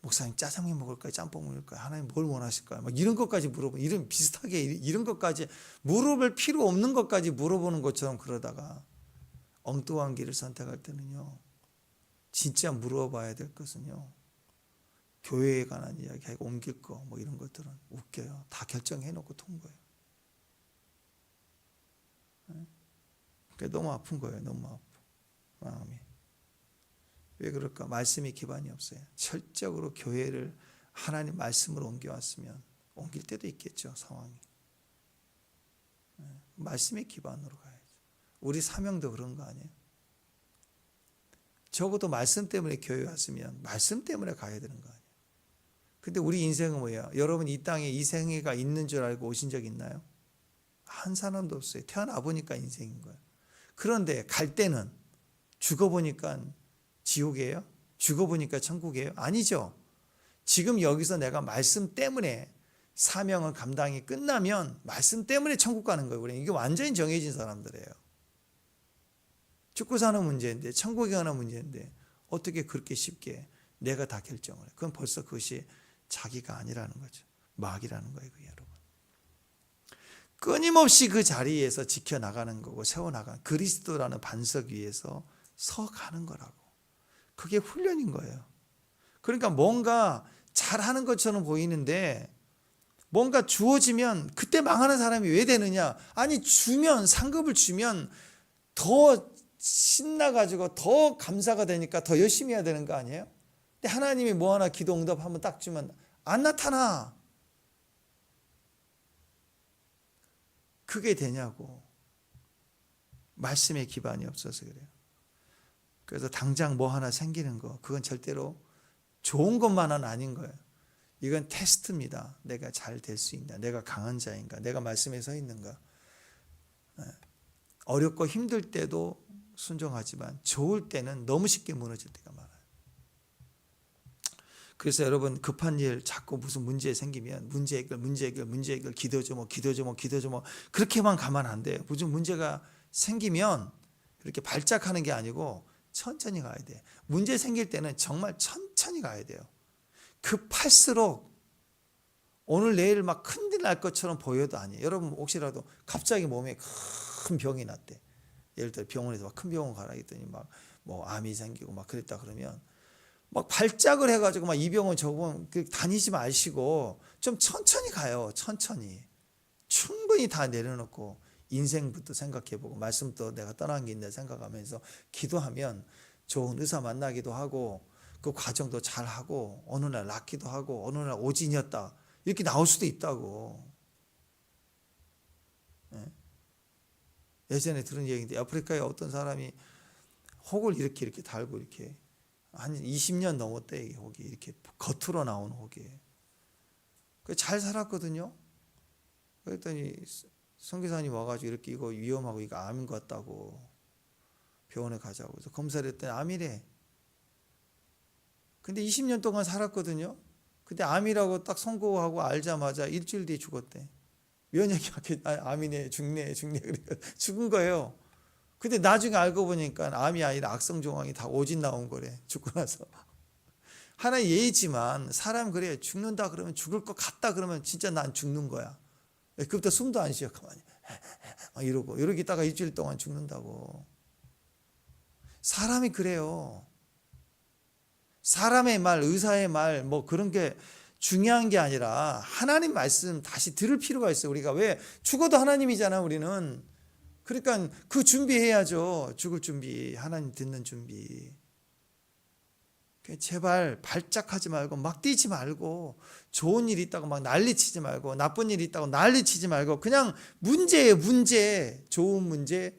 목사님 짜장면 먹을까요? 짬뽕 먹을까요? 하나님 뭘 원하실까요? 막 이런 것까지 물어보고 이런 비슷하게 이런 것까지 물어볼 필요 없는 것까지 물어보는 것처럼 그러다가 엉뚱한 길을 선택할 때는요. 진짜 물어봐야 될 것은요. 교회에 관한 이야기하고 옮길 거 뭐 이런 것들은 웃겨요. 다 결정해놓고 통과해요. 너무 아픈 거예요. 너무 아프. 마음이. 왜 그럴까? 말씀이 기반이 없어요. 철저하로 교회를 하나님 말씀으로 옮겨왔으면 옮길 때도 있겠죠. 상황이. 말씀의 기반으로 가야죠. 우리 사명도 그런 거 아니에요? 적어도 말씀 때문에 교회 왔으면 말씀 때문에 가야 되는 거 아니에요? 근데 우리 인생은 뭐야? 여러분 이 땅에 이 생애가 있는 줄 알고 오신 적 있나요? 한 사람도 없어요. 태어나 보니까 인생인 거예요. 그런데 갈 때는 죽어보니까 지옥이에요? 죽어보니까 천국이에요? 아니죠. 지금 여기서 내가 말씀 때문에 사명을 감당이 끝나면 말씀 때문에 천국 가는 거예요. 이게 완전히 정해진 사람들이에요. 죽고 사는 문제인데 천국이 가는 문제인데 어떻게 그렇게 쉽게 내가 다 결정을 해. 그건 벌써 그것이 자기가 아니라는 거죠. 마귀라는 거예요. 여러분. 끊임없이 그 자리에서 지켜나가는 거고 세워나가는 그리스도라는 반석 위에서 서가는 거라고. 그게 훈련인 거예요. 그러니까 뭔가 잘하는 것처럼 보이는데 뭔가 주어지면 그때 망하는 사람이 왜 되느냐. 아니 주면 상급을 주면 더 신나가지고 더 감사가 되니까 더 열심히 해야 되는 거 아니에요? 근데 하나님이 뭐 하나 기도 응답 한번 딱 주면 안 나타나. 그게 되냐고. 말씀에 기반이 없어서 그래요. 그래서 당장 뭐 하나 생기는 거 그건 절대로 좋은 것만은 아닌 거예요. 이건 테스트입니다. 내가 잘 될 수 있나? 내가 강한 자인가? 내가 말씀에 서 있는가? 어렵고 힘들 때도 순종하지만 좋을 때는 너무 쉽게 무너질 때가 많아요. 그래서 여러분 급한 일 자꾸 무슨 문제 생기면 문제 해결 기도 좀 그렇게만 가면 안 돼요. 무슨 문제가 생기면 이렇게 발작하는 게 아니고 천천히 가야 돼. 문제 생길 때는 정말 천천히 가야 돼요. 급할수록 오늘 내일 막 큰일 날 것처럼 보여도 아니에요. 여러분 혹시라도 갑자기 몸에 큰 병이 났대. 예를 들어 병원에서 막 큰 병원 가라 했더니 막 뭐 암이 생기고 막 그랬다 그러면 막 발작을 해가지고 막 이 병원 저 병원 다니지 마시고 좀 천천히 가요. 천천히. 충분히 다 내려놓고 인생부터 생각해보고 말씀도 내가 떠난 게 있네 생각하면서 기도하면 좋은 의사 만나기도 하고 그 과정도 잘하고 어느 날 낫기도 하고 어느 날 오진이었다 이렇게 나올 수도 있다고. 예전에 들은 얘기인데 아프리카에 어떤 사람이 혹을 이렇게 달고 이렇게 한 20년 넘었대. 이 혹이 이렇게 겉으로 나온 혹이에요. 잘 살았거든요. 그랬더니 선교사님 와가지고 이렇게 이거 위험하고 이거 암인 것 같다고 병원에 가자고 해서 검사를 했더니 암이래. 근데 20년 동안 살았거든요. 근데 암이라고 딱 선고하고 알자마자 일주일 뒤에 죽었대. 면역이 암이네 죽네 그러니까 죽은 거예요. 근데 나중에 알고 보니까 암이 아니라 악성종양이 다 오진 나온 거래. 죽고 나서. 하나의 예의지만 사람 그래 죽는다 그러면 죽을 것 같다 그러면 진짜 난 죽는 거야. 그부터 숨도 안 쉬어 가만히 이러고 이러기다가 일주일 동안 죽는다고. 사람이 그래요. 사람의 말, 의사의 말 뭐 그런 게 중요한 게 아니라 하나님 말씀 다시 들을 필요가 있어요. 우리가 왜 죽어도 하나님이잖아 우리는. 그러니까 그 준비해야죠. 죽을 준비, 하나님 듣는 준비. 제발 발작하지 말고 막 뛰지 말고 좋은 일이 있다고 막 난리치지 말고 나쁜 일이 있다고 난리치지 말고 그냥 문제예요. 문제. 좋은 문제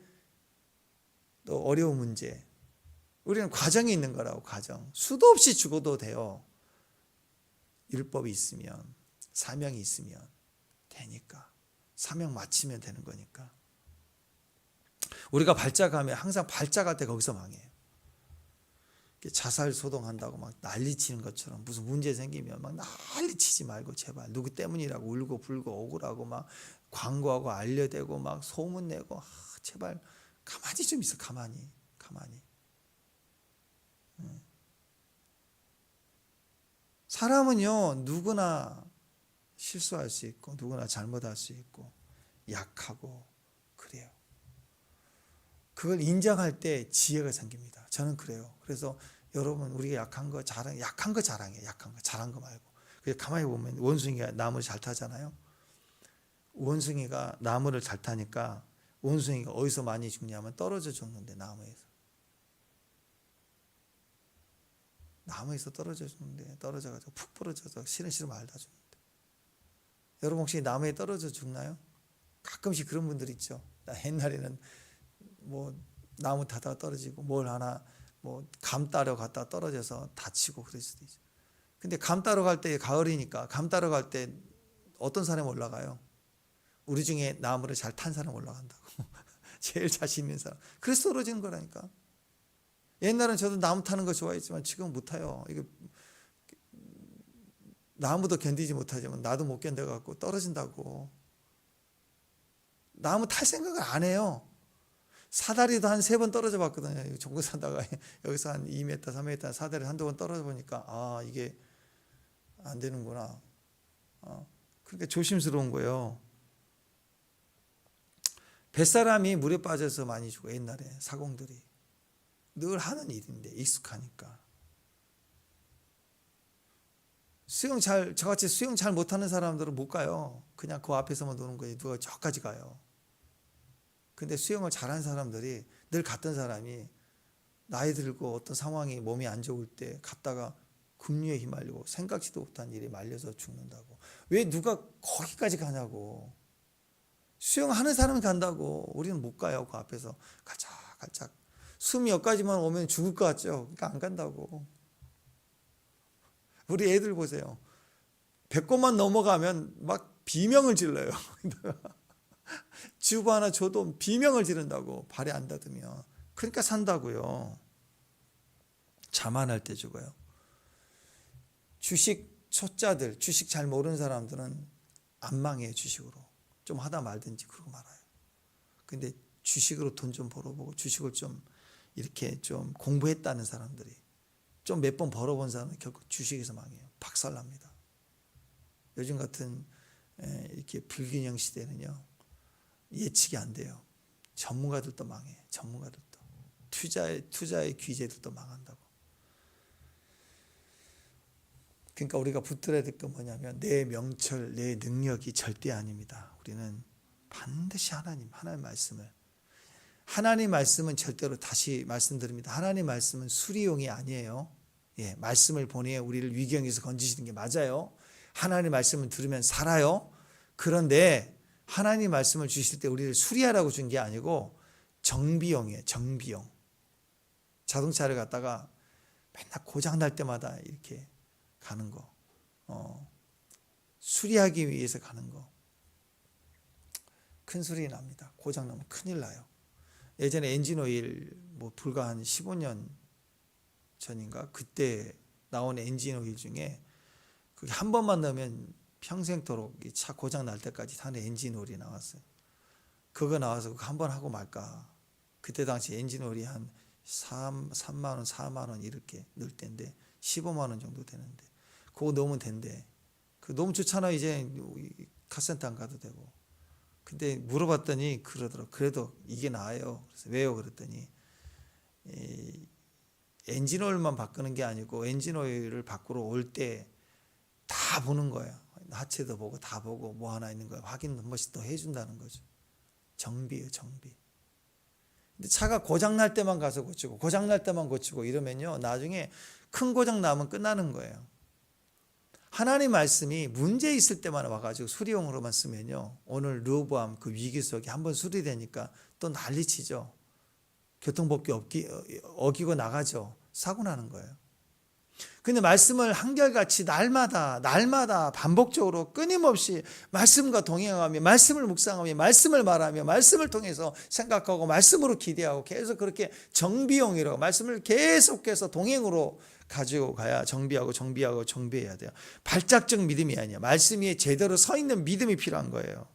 또 어려운 문제. 우리는 과정이 있는 거라고. 과정. 수도 없이 죽어도 돼요. 율법이 있으면 사명이 있으면 되니까. 사명 마치면 되는 거니까. 우리가 발작하면 항상 발작할 때 거기서 망해요. 자살 소동한다고 막 난리치는 것처럼 무슨 문제 생기면 막 난리치지 말고 제발 누구 때문이라고 울고 불고 억울하고 막 광고하고 알려대고 막 소문내고 제발 가만히 좀 있어. 가만히. 사람은요 누구나 실수할 수 있고 누구나 잘못할 수 있고 약하고 그래요. 그걸 인정할 때 지혜가 생깁니다. 저는 그래요. 그래서 여러분 우리가 약한 거 자랑해. 약한 거 잘한 거 말고. 그래서 가만히 보면 원숭이가 나무를 잘 타잖아요. 원숭이가 나무를 잘 타니까 원숭이가 어디서 많이 죽냐면 떨어져 죽는데 나무에서 떨어져 죽는데 떨어져가지고 푹 부러져서 시름시름 앓다 죽는데. 여러분 혹시 나무에 떨어져 죽나요? 가끔씩 그런 분들 있죠. 옛날에는 뭐 나무 타다가 떨어지고 뭘 하나 뭐 감 따러 갔다 떨어져서 다치고 그럴 수도 있죠. 근데 감 따러 갈 때 가을이니까 감 따러 갈 때 어떤 사람이 올라가요? 우리 중에 나무를 잘 탄 사람 올라간다고. 제일 자신 있는 사람. 그래서 떨어지는 거라니까. 옛날엔 저도 나무 타는 거 좋아했지만 지금은 못 타요. 이게 나무도 견디지 못하지만 나도 못 견뎌갖고 떨어진다고. 나무 탈 생각을 안 해요. 사다리도 한 3번 떨어져 봤거든요. 종고 사다가 여기서 한 2m, 3m 사다리 한두 번 떨어져 보니까 이게 안 되는구나. 그러니까 조심스러운 거예요. 뱃사람이 물에 빠져서 많이 죽어. 옛날에 사공들이. 늘 하는 일인데 익숙하니까. 저같이 수영 잘 못하는 사람들은 못 가요. 그냥 그 앞에서만 노는 거예요. 누가 저까지 가요. 근데 수영을 잘하는 사람들이 늘 갔던 사람이 나이 들고 어떤 상황이 몸이 안 좋을 때 갔다가 급류에 휘말리고 생각지도 못한 일에 말려서 죽는다고. 왜 누가 거기까지 가냐고. 수영하는 사람이 간다고. 우리는 못 가요. 그 앞에서 갈짝갈짝. 숨이 여기까지만 오면 죽을 것 같죠. 그러니까 안 간다고. 우리 애들 보세요. 배꼽만 넘어가면 막 비명을 질러요. 주부 하나 줘도 비명을 지른다고, 발에 안 닿으면. 그러니까 산다고요. 자만할 때 죽어요. 주식 초짜들, 주식 잘 모르는 사람들은 안 망해요. 주식으로 좀 하다 말든지 그러고 말아요. 근데 주식으로 돈 좀 벌어보고 주식을 좀 이렇게 좀 공부했다는 사람들이, 좀 몇 번 벌어본 사람은 결국 주식에서 망해요. 박살납니다. 요즘 같은 이렇게 불균형 시대는요, 예측이 안 돼요. 전문가들도 망해. 전문가들도 투자의 귀재들도 망한다고. 그러니까 우리가 붙들어야 될 건 뭐냐면, 내 명철, 내 능력이 절대 아닙니다. 우리는 반드시 하나님 말씀은 절대로, 다시 말씀드립니다, 하나님 말씀은 수리용이 아니에요. 예, 말씀을 보내 우리를 위경에서 건지시는 게 맞아요. 하나님 말씀을 들으면 살아요. 그런데 하나님 말씀을 주실 때 우리를 수리하라고 준 게 아니고 정비용이에요. 정비용. 자동차를 갖다가 맨날 고장 날 때마다 이렇게 가는 거, 수리하기 위해서 가는 거, 큰 소리 납니다. 고장 나면 큰일 나요. 예전에 엔진오일 불과 한 15년 전인가, 그때 나온 엔진오일 중에 그게 한 번만 넣으면 평생토록 차 고장 날 때까지 타는 엔진오일이 나왔어요. 그거 나와서 그거 한 번 하고 말까. 그때 당시 엔진오일이 한 3만 원, 4만 원 이렇게 넣을 때인데 15만 원 정도 되는데, 그거 넣으면 된대. 그 너무 좋잖아. 이제 카센터 안 가도 되고. 근데 물어봤더니 그러더라고. 그래도 이게 나아요. 그래서 왜요? 그랬더니 엔진오일만 바꾸는 게 아니고, 엔진오일을 바꾸러 올 때 다 보는 거예요. 하체도 보고 다 보고 뭐 하나 있는 거예요. 확인 한 번씩 더 해준다는 거죠. 정비예요, 정비. 근데 차가 고장 날 때만 가서 고치고, 고장 날 때만 고치고 이러면요, 나중에 큰 고장 나면 끝나는 거예요. 하나님 말씀이 문제 있을 때만 와가지고 수리용으로만 쓰면요, 오늘 르호보암 그 위기 속에 한번 수리되니까 또 난리치죠. 교통법규 어기고 나가죠. 사고 나는 거예요. 근데 말씀을 한결같이 날마다 반복적으로 끊임없이 말씀과 동행하며, 말씀을 묵상하며, 말씀을 말하며, 말씀을 통해서 생각하고, 말씀으로 기대하고, 계속 그렇게 정비용이라고 말씀을 계속해서 동행으로 가지고 가야 정비해야 돼요. 발작적 믿음이 아니야. 말씀 위에 제대로 서 있는 믿음이 필요한 거예요.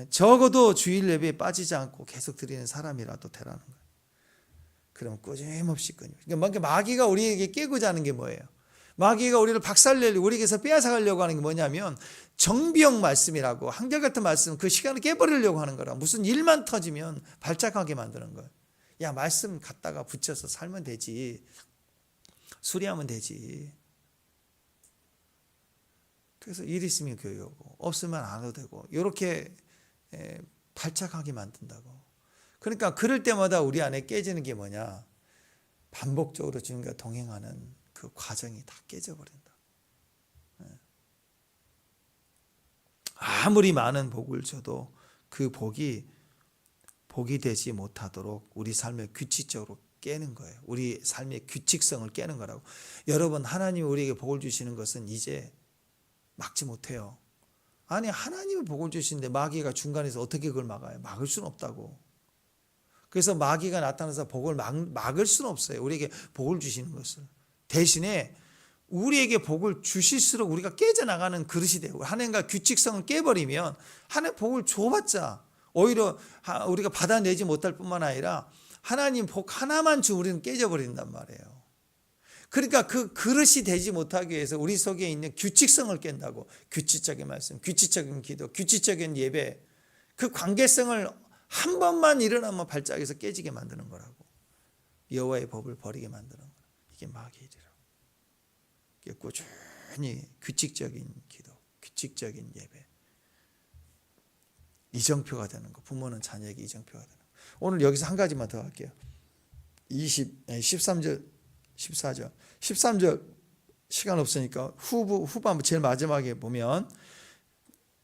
적어도 주일 예배에 빠지지 않고 계속 드리는 사람이라도 되라는 거예요. 그럼 끊임없이. 그러니까 마귀가 우리에게 깨고자 하는 게 뭐예요? 마귀가 우리를 박살내려고, 우리에게서 빼앗아가려고 하는 게 뭐냐면, 정비용 말씀이라고, 한결같은 말씀, 그 시간을 깨버리려고 하는 거라. 무슨 일만 터지면 발작하게 만드는 거예요. 야, 말씀 갖다가 붙여서 살면 되지, 수리하면 되지. 그래서 일 있으면 교회 오고, 없으면 안 와도 되고, 이렇게 발작하게 만든다고. 그러니까 그럴 때마다 우리 안에 깨지는 게 뭐냐? 반복적으로 주님과 동행하는 그 과정이 다 깨져버린다. 아무리 많은 복을 줘도 그 복이 되지 못하도록 우리 삶에 규칙적으로 깨는 거예요. 우리 삶의 규칙성을 깨는 거라고. 여러분, 하나님이 우리에게 복을 주시는 것은 이제 막지 못해요. 아니, 하나님이 복을 주시는데 마귀가 중간에서 어떻게 그걸 막아요? 막을 수는 없다고. 그래서 마귀가 나타나서 복을 막을 수는 없어요. 우리에게 복을 주시는 것을. 대신에 우리에게 복을 주실수록 우리가 깨져나가는 그릇이 돼요. 하나님과 규칙성을 깨버리면 하나님 복을 줘봤자 오히려 우리가 받아내지 못할 뿐만 아니라 하나님 복 하나만 주 우리는 깨져버린단 말이에요. 그러니까 그 그릇이 되지 못하기 위해서 우리 속에 있는 규칙성을 깬다고. 규칙적인 말씀, 규칙적인 기도, 규칙적인 예배, 그 관계성을 한 번만 일어나면 발작해서 깨지게 만드는 거라고. 여호와의 법을 버리게 만드는 거라. 이게 마귀의 일이라고. 꾸준히 규칙적인 기도, 규칙적인 예배, 이정표가 되는 거. 부모는 자녀에게 이정표가 되는 거. 오늘 여기서 한 가지만 더 할게요. 13절, 14절. 13절 시간 없으니까 후반 제일 마지막에 보면,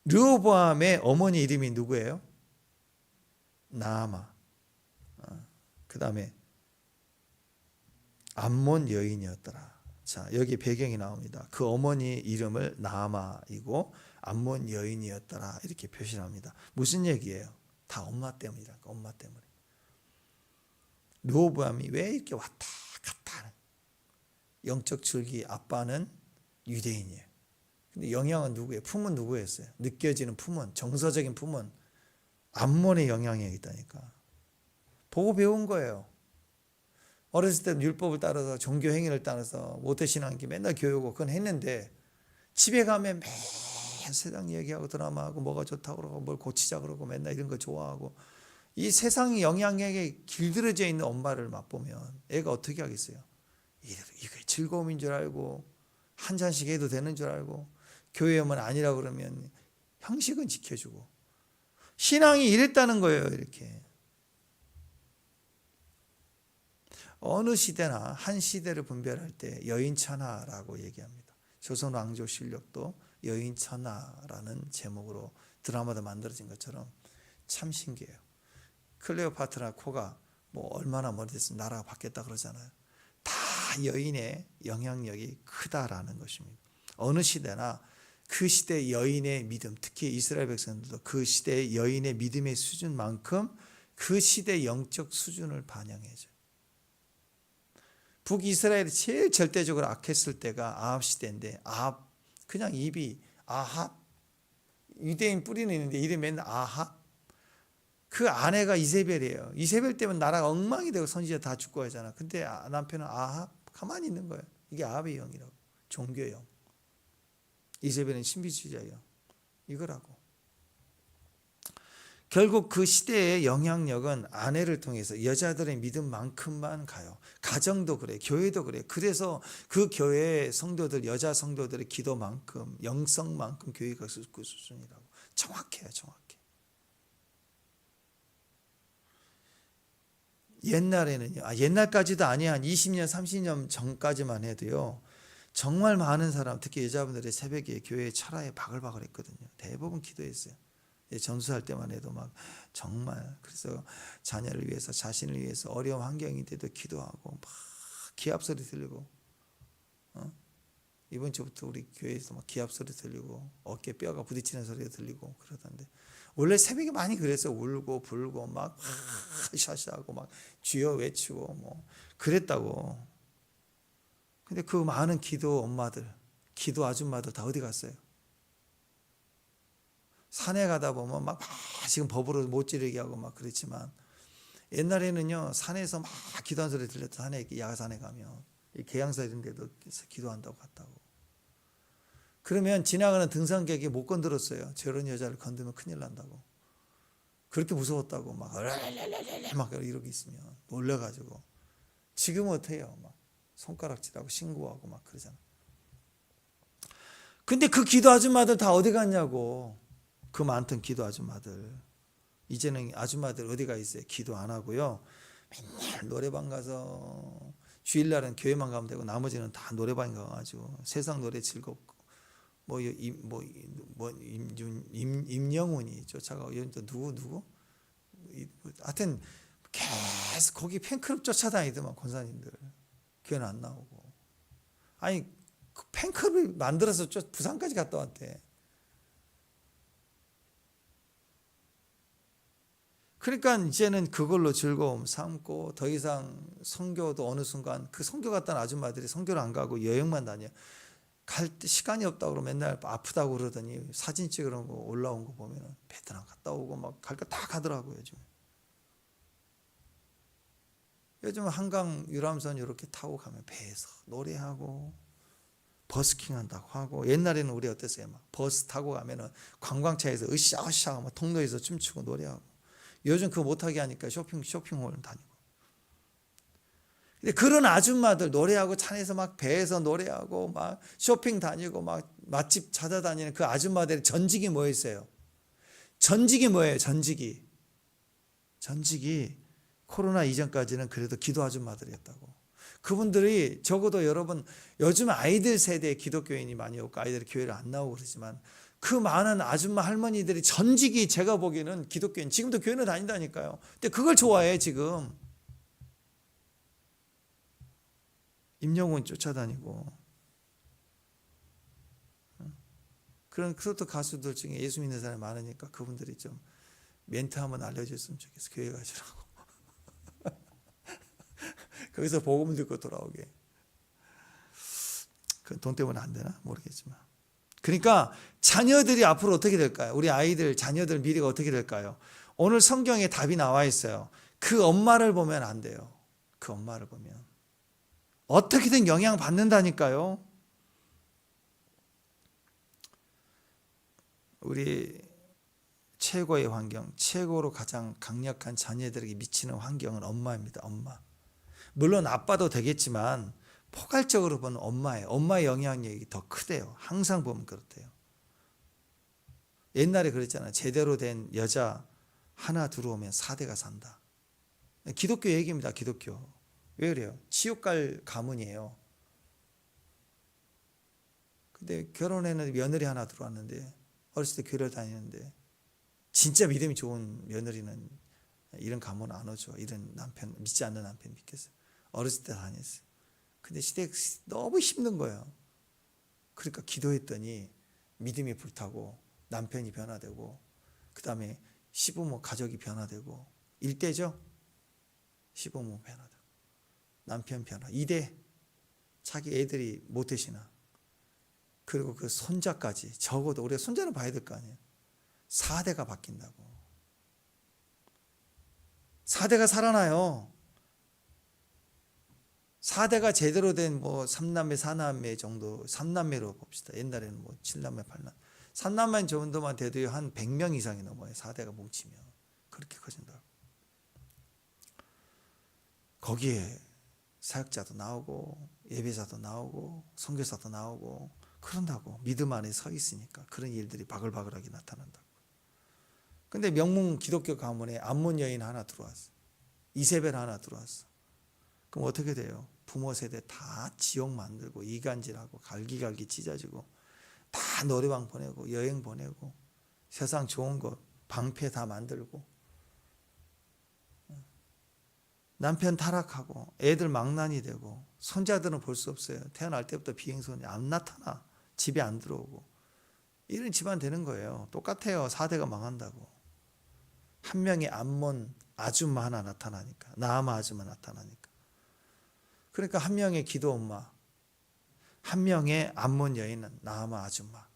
르호보암의 어머니 이름이 누구예요? 나아마. 그 다음에 암몬 여인이었더라. 자, 여기 배경이 나옵니다. 그 어머니 이름을 나아마이고 암몬 여인이었더라 이렇게 표시합니다. 무슨 얘기예요? 다 엄마 때문이다. 엄마 때문에. 르호보암이 왜 이렇게 왔다 갔다 하는? 영적 줄기 아빠는 유대인이에요. 근데 영향은 누구예요? 품은 누구였어요? 느껴지는 품은, 정서적인 품은 암몬의 영향이 있다니까. 보고 배운 거예요. 어렸을 때는 율법을 따라서 종교 행위를 따라서 모태신앙기 맨날 교육하고 그건 했는데 집에 가면 매일 세상 얘기하고 드라마하고 뭐가 좋다고 그러고 뭘 고치자 그러고 맨날 이런 거 좋아하고 이 세상의 영향력에 길들여져 있는 엄마를 맛보면 애가 어떻게 하겠어요? 이게 즐거움인 줄 알고 한 잔씩 해도 되는 줄 알고 교회 오면 아니라 그러면 형식은 지켜주고 신앙이 이랬다는 거예요. 이렇게 어느 시대나 한 시대를 분별할 때 여인천하라고 얘기합니다. 조선 왕조실록도 여인천하라는 제목으로 드라마도 만들어진 것처럼 참 신기해요. 클레오파트라 코가 뭐 얼마나 머리 됐으면 나라가 바뀌었다 그러잖아요. 다 여인의 영향력이 크다라는 것입니다. 어느 시대나 그 시대 여인의 믿음, 특히 이스라엘 백성들도 그 시대 여인의 믿음의 수준만큼 그 시대 영적 수준을 반영해줘요. 북이스라엘이 제일 절대적으로 악했을 때가 아합 시대인데 아합 그냥 입이 아합 유대인 뿌리는 있는데 이름이 맨날 아합 그 아내가 이세벨이에요. 이세벨 때문에 나라가 엉망이 되고 선지자 다 죽고 하잖아. 근데 남편은 아합 가만히 있는 거예요. 이게 아합의 영이라고. 종교의 영. 이세벨은 신비주의자의 영. 이거라고. 결국 그 시대의 영향력은 아내를 통해서 여자들의 믿음만큼만 가요. 가정도 그래, 교회도 그래. 그래서 그 교회의 성도들, 여자 성도들의 기도만큼, 영성만큼 교회가 그 수준이라고. 정확해요, 정확해. 옛날에는요, 옛날까지도 아니야. 한 20년, 30년 전까지만 해도요. 정말 많은 사람, 특히 여자분들의 새벽에 교회 철화에 바글바글 했거든요. 대부분 기도했어요. 전수할 때만 해도 막 정말 그래서 자녀를 위해서 자신을 위해서 어려운 환경인데도 기도하고 막 기합 소리 들리고 이번 주부터 우리 교회에서 막 기합 소리 들리고 어깨 뼈가 부딪히는 소리가 들리고 그러던데 원래 새벽에 많이 그랬어요. 울고 불고 막 샤샤하고 막 주여 외치고 뭐 그랬다고. 근데 그 많은 기도 엄마들, 기도 아줌마들 다 어디 갔어요? 산에 가다 보면 막 지금 법으로 못 지르게 하고 막 그랬지만 옛날에는요 산에서 막 기도한 소리 들렸다. 산에 야산에 가면 계양사 이런 데도 기도한다고 갔다고. 그러면 지나가는 등산객이 못 건드렸어요. 저런 여자를 건드면 큰일 난다고. 그렇게 무서웠다고 막 이러고 있으면 놀래가지고. 지금은 어때요? 막 손가락질하고 신고하고 막 그러잖아. 근데 그 기도 아줌마들 다 어디 갔냐고. 그 많던 기도 아줌마들. 이제는 아줌마들 어디가 있어요? 기도 안 하고요. 맨날 노래방 가서 주일날은 교회만 가면 되고 나머지는 다 노래방에 가가지고 세상 노래 즐겁고 임영훈이 쫓아가고 또 누구? 하여튼 계속 거기 팬클럽 쫓아다니더만 권사님들. 교회는 안 나오고. 아니 그 팬클럽을 만들어서 부산까지 갔다 왔대. 그러니까 이제는 그걸로 즐거움 삼고 더 이상 선교도 어느 순간 그 선교 갔다는 아줌마들이 선교를 안 가고 여행만 다녀. 갈 때 시간이 없다고 맨날 아프다고 그러더니 사진 찍으러 올라온 거 보면 베트남 갔다 오고 막 갈 거 다 가더라고요. 요즘 한강 유람선 이렇게 타고 가면 배에서 노래하고 버스킹 한다고 하고 옛날에는 우리 어땠어요? 막 버스 타고 가면은 관광차에서 으쌰으쌰 막 통로에서 춤추고 노래하고 요즘 그거 못하게 하니까 쇼핑몰 다니고. 근데 그런 아줌마들 노래하고 차에서 막 배에서 노래하고 막 쇼핑 다니고 막 맛집 찾아다니는 그 아줌마들의 전직이 뭐였어요? 전직이 뭐예요? 전직이 코로나 이전까지는 그래도 기도 아줌마들이었다고. 그분들이 적어도 여러분 요즘 아이들 세대의 기독교인이 많이 없고 아이들이 교회를 안 나오고 그러지만 그 많은 아줌마 할머니들이 전직이 제가 보기에는 기독교인 지금도 교회는 다닌다니까요. 근데 그걸 좋아해 지금. 임영웅 쫓아다니고. 그런 트로트 가수들 중에 예수 믿는 사람이 많으니까 그분들이 좀 멘트 한번 알려줬으면 좋겠어. 교회 가시라고. 거기서 복음 듣고 돌아오게. 그 돈 때문에 안 되나 모르겠지만. 그러니까 자녀들이 앞으로 어떻게 될까요? 우리 아이들, 자녀들 미래가 어떻게 될까요? 오늘 성경에 답이 나와 있어요. 그 엄마를 보면 안 돼요. 그 엄마를 보면 어떻게든 영향 받는다니까요. 우리 최고의 환경, 최고로 가장 강력한 자녀들에게 미치는 환경은 엄마입니다. 엄마. 물론 아빠도 되겠지만 포괄적으로 보면 엄마예요. 엄마의 영향력이 더 크대요. 항상 보면 그렇대요. 옛날에 그랬잖아요. 제대로 된 여자 하나 들어오면 4대가 산다. 기독교 얘기입니다. 기독교. 왜 그래요? 지옥 갈 가문이에요. 근데 결혼했는데 며느리 하나 들어왔는데, 어렸을 때 교회를 다니는데 진짜 믿음이 좋은 며느리는 이런 가문 안 오죠. 이런 남편, 믿지 않는 남편 믿겠어요. 어렸을 때 다녔어요. 근데 시대가 너무 힘든 거예요. 그러니까 기도했더니 믿음이 불타고 남편이 변화되고, 그 다음에 시부모 가족이 변화되고, 1대죠. 시부모 변화되고 남편 변화, 2대 자기 애들이 모태신앙, 그리고 그 손자까지, 적어도 우리가 손자는 봐야 될 거 아니에요. 4대가 바뀐다고. 4대가 살아나요. 4대가 제대로 된 뭐 3남매 4남매 정도, 3남매로 봅시다. 옛날에는 뭐 7남매 8남매 3남매 정도만 돼도 한 100명 이상이 넘어요. 4대가 뭉치면 그렇게 커진다고. 거기에 사역자도 나오고 예배자도 나오고 선교사도 나오고 그런다고. 믿음 안에 서 있으니까 그런 일들이 바글바글하게 나타난다고. 근데 명문 기독교 가문에 암몬 여인 하나 들어왔어. 이세벨 하나 들어왔어. 그럼 어떻게 돼요? 부모 세대 다 지옥 만들고 이간질하고 갈기갈기 찢어지고 다 노래방 보내고 여행 보내고 세상 좋은 거 방패 다 만들고 남편 타락하고 애들 망난이 되고 손자들은 볼 수 없어요. 태어날 때부터 비행선이 안 나타나. 집에 안 들어오고. 이런 집안 되는 거예요. 똑같아요. 4대가 망한다고. 한 명의 암몬 아줌마 하나 나타나니까. 나아마 아줌마 나타나니까. 그러니까 한 명의 기도 엄마, 한 명의 암몬 여인은 나아마 아줌마.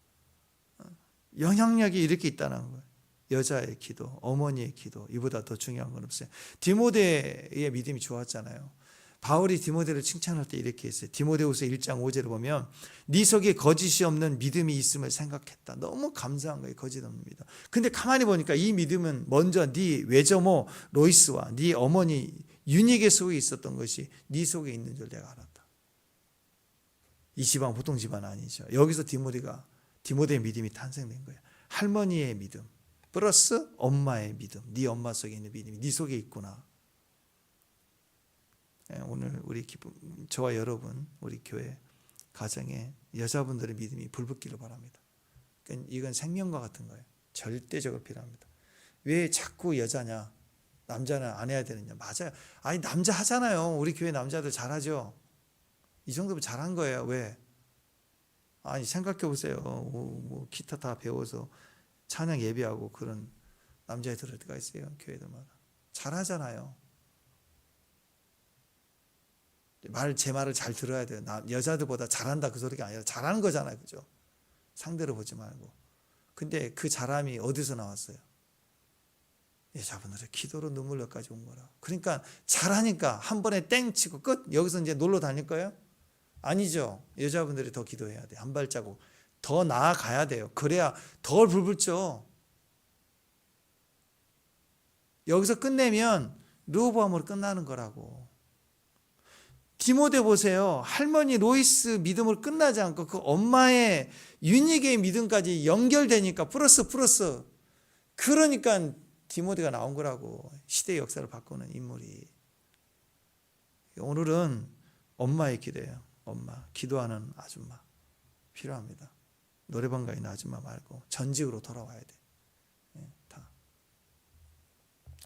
영향력이 이렇게 있다는 거예요. 여자의 기도, 어머니의 기도, 이보다 더 중요한 건 없어요. 디모데의 믿음이 좋았잖아요. 바울이 디모데를 칭찬할 때 이렇게 했어요. 디모데후서 1장 5절을 보면 네 속에 거짓이 없는 믿음이 있음을 생각했다. 너무 감사한 거예요. 거짓 없는 믿음. 근데 가만히 보니까 이 믿음은 먼저 네 외조모 로이스와 네 어머니 유니게 속에 있었던 것이 네 속에 있는 줄 내가 알았다. 이 집안 보통 집안 아니죠. 여기서 디모데의 믿음이 탄생된 거예요. 할머니의 믿음 플러스 엄마의 믿음. 네 엄마 속에 있는 믿음이 네 속에 있구나. 오늘 우리 저와 여러분, 우리 교회 가정에 여자분들의 믿음이 불붙기를 바랍니다. 이건 생명과 같은 거예요. 절대적으로 필요합니다. 왜 자꾸 여자냐? 남자는 안 해야 되느냐? 맞아요. 아니 남자 하잖아요. 우리 교회 남자들 잘하죠. 이 정도면 잘한 거예요. 왜? 아니 생각해 보세요. 뭐 기타 다 배워서 찬양 예배하고 그런 남자애들 어디가 있어요? 교회들마다 잘하잖아요. 제 말을 잘 들어야 돼요. 여자들보다 잘한다 그 소리가 아니라 잘하는 거잖아요. 그죠? 상대를 보지 말고. 근데 그 잘함이 어디서 나왔어요? 여자분들의 기도로 눈물로까지 온 거라. 그러니까 잘하니까 한 번에 땡 치고 끝. 여기서 이제 놀러 다닐 거예요? 아니죠. 여자분들이 더 기도해야 돼. 한 발자국 더 나아가야 돼요. 그래야 더 불붙죠. 여기서 끝내면 르호보암으로 끝나는 거라고. 디모데 보세요. 할머니 로이스 믿음으로 끝나지 않고 그 엄마의 유니게의 믿음까지 연결되니까 플러스. 그러니까 디모데가 나온 거라고. 시대의 역사를 바꾸는 인물이. 오늘은 엄마의 기도예요. 엄마. 기도하는 아줌마. 필요합니다. 노래방 가 있는 아줌마 말고 전직으로 돌아와야 돼. 다.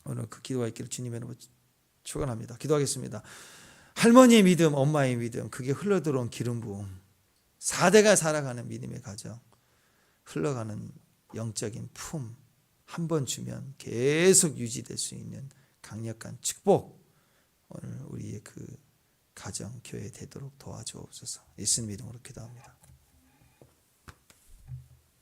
오늘 그 기도가 있기를 주님의 이름으로 축원합니다. 기도하겠습니다. 할머니의 믿음, 엄마의 믿음, 그게 흘러들어온 기름 부음, 4대가 살아가는 믿음의 가정, 흘러가는 영적인 품, 한 번 주면 계속 유지될 수 있는 강력한 축복, 오늘 우리의 그 가정, 교회 되도록 도와주옵소서. 예수님 이름으로 기도합니다.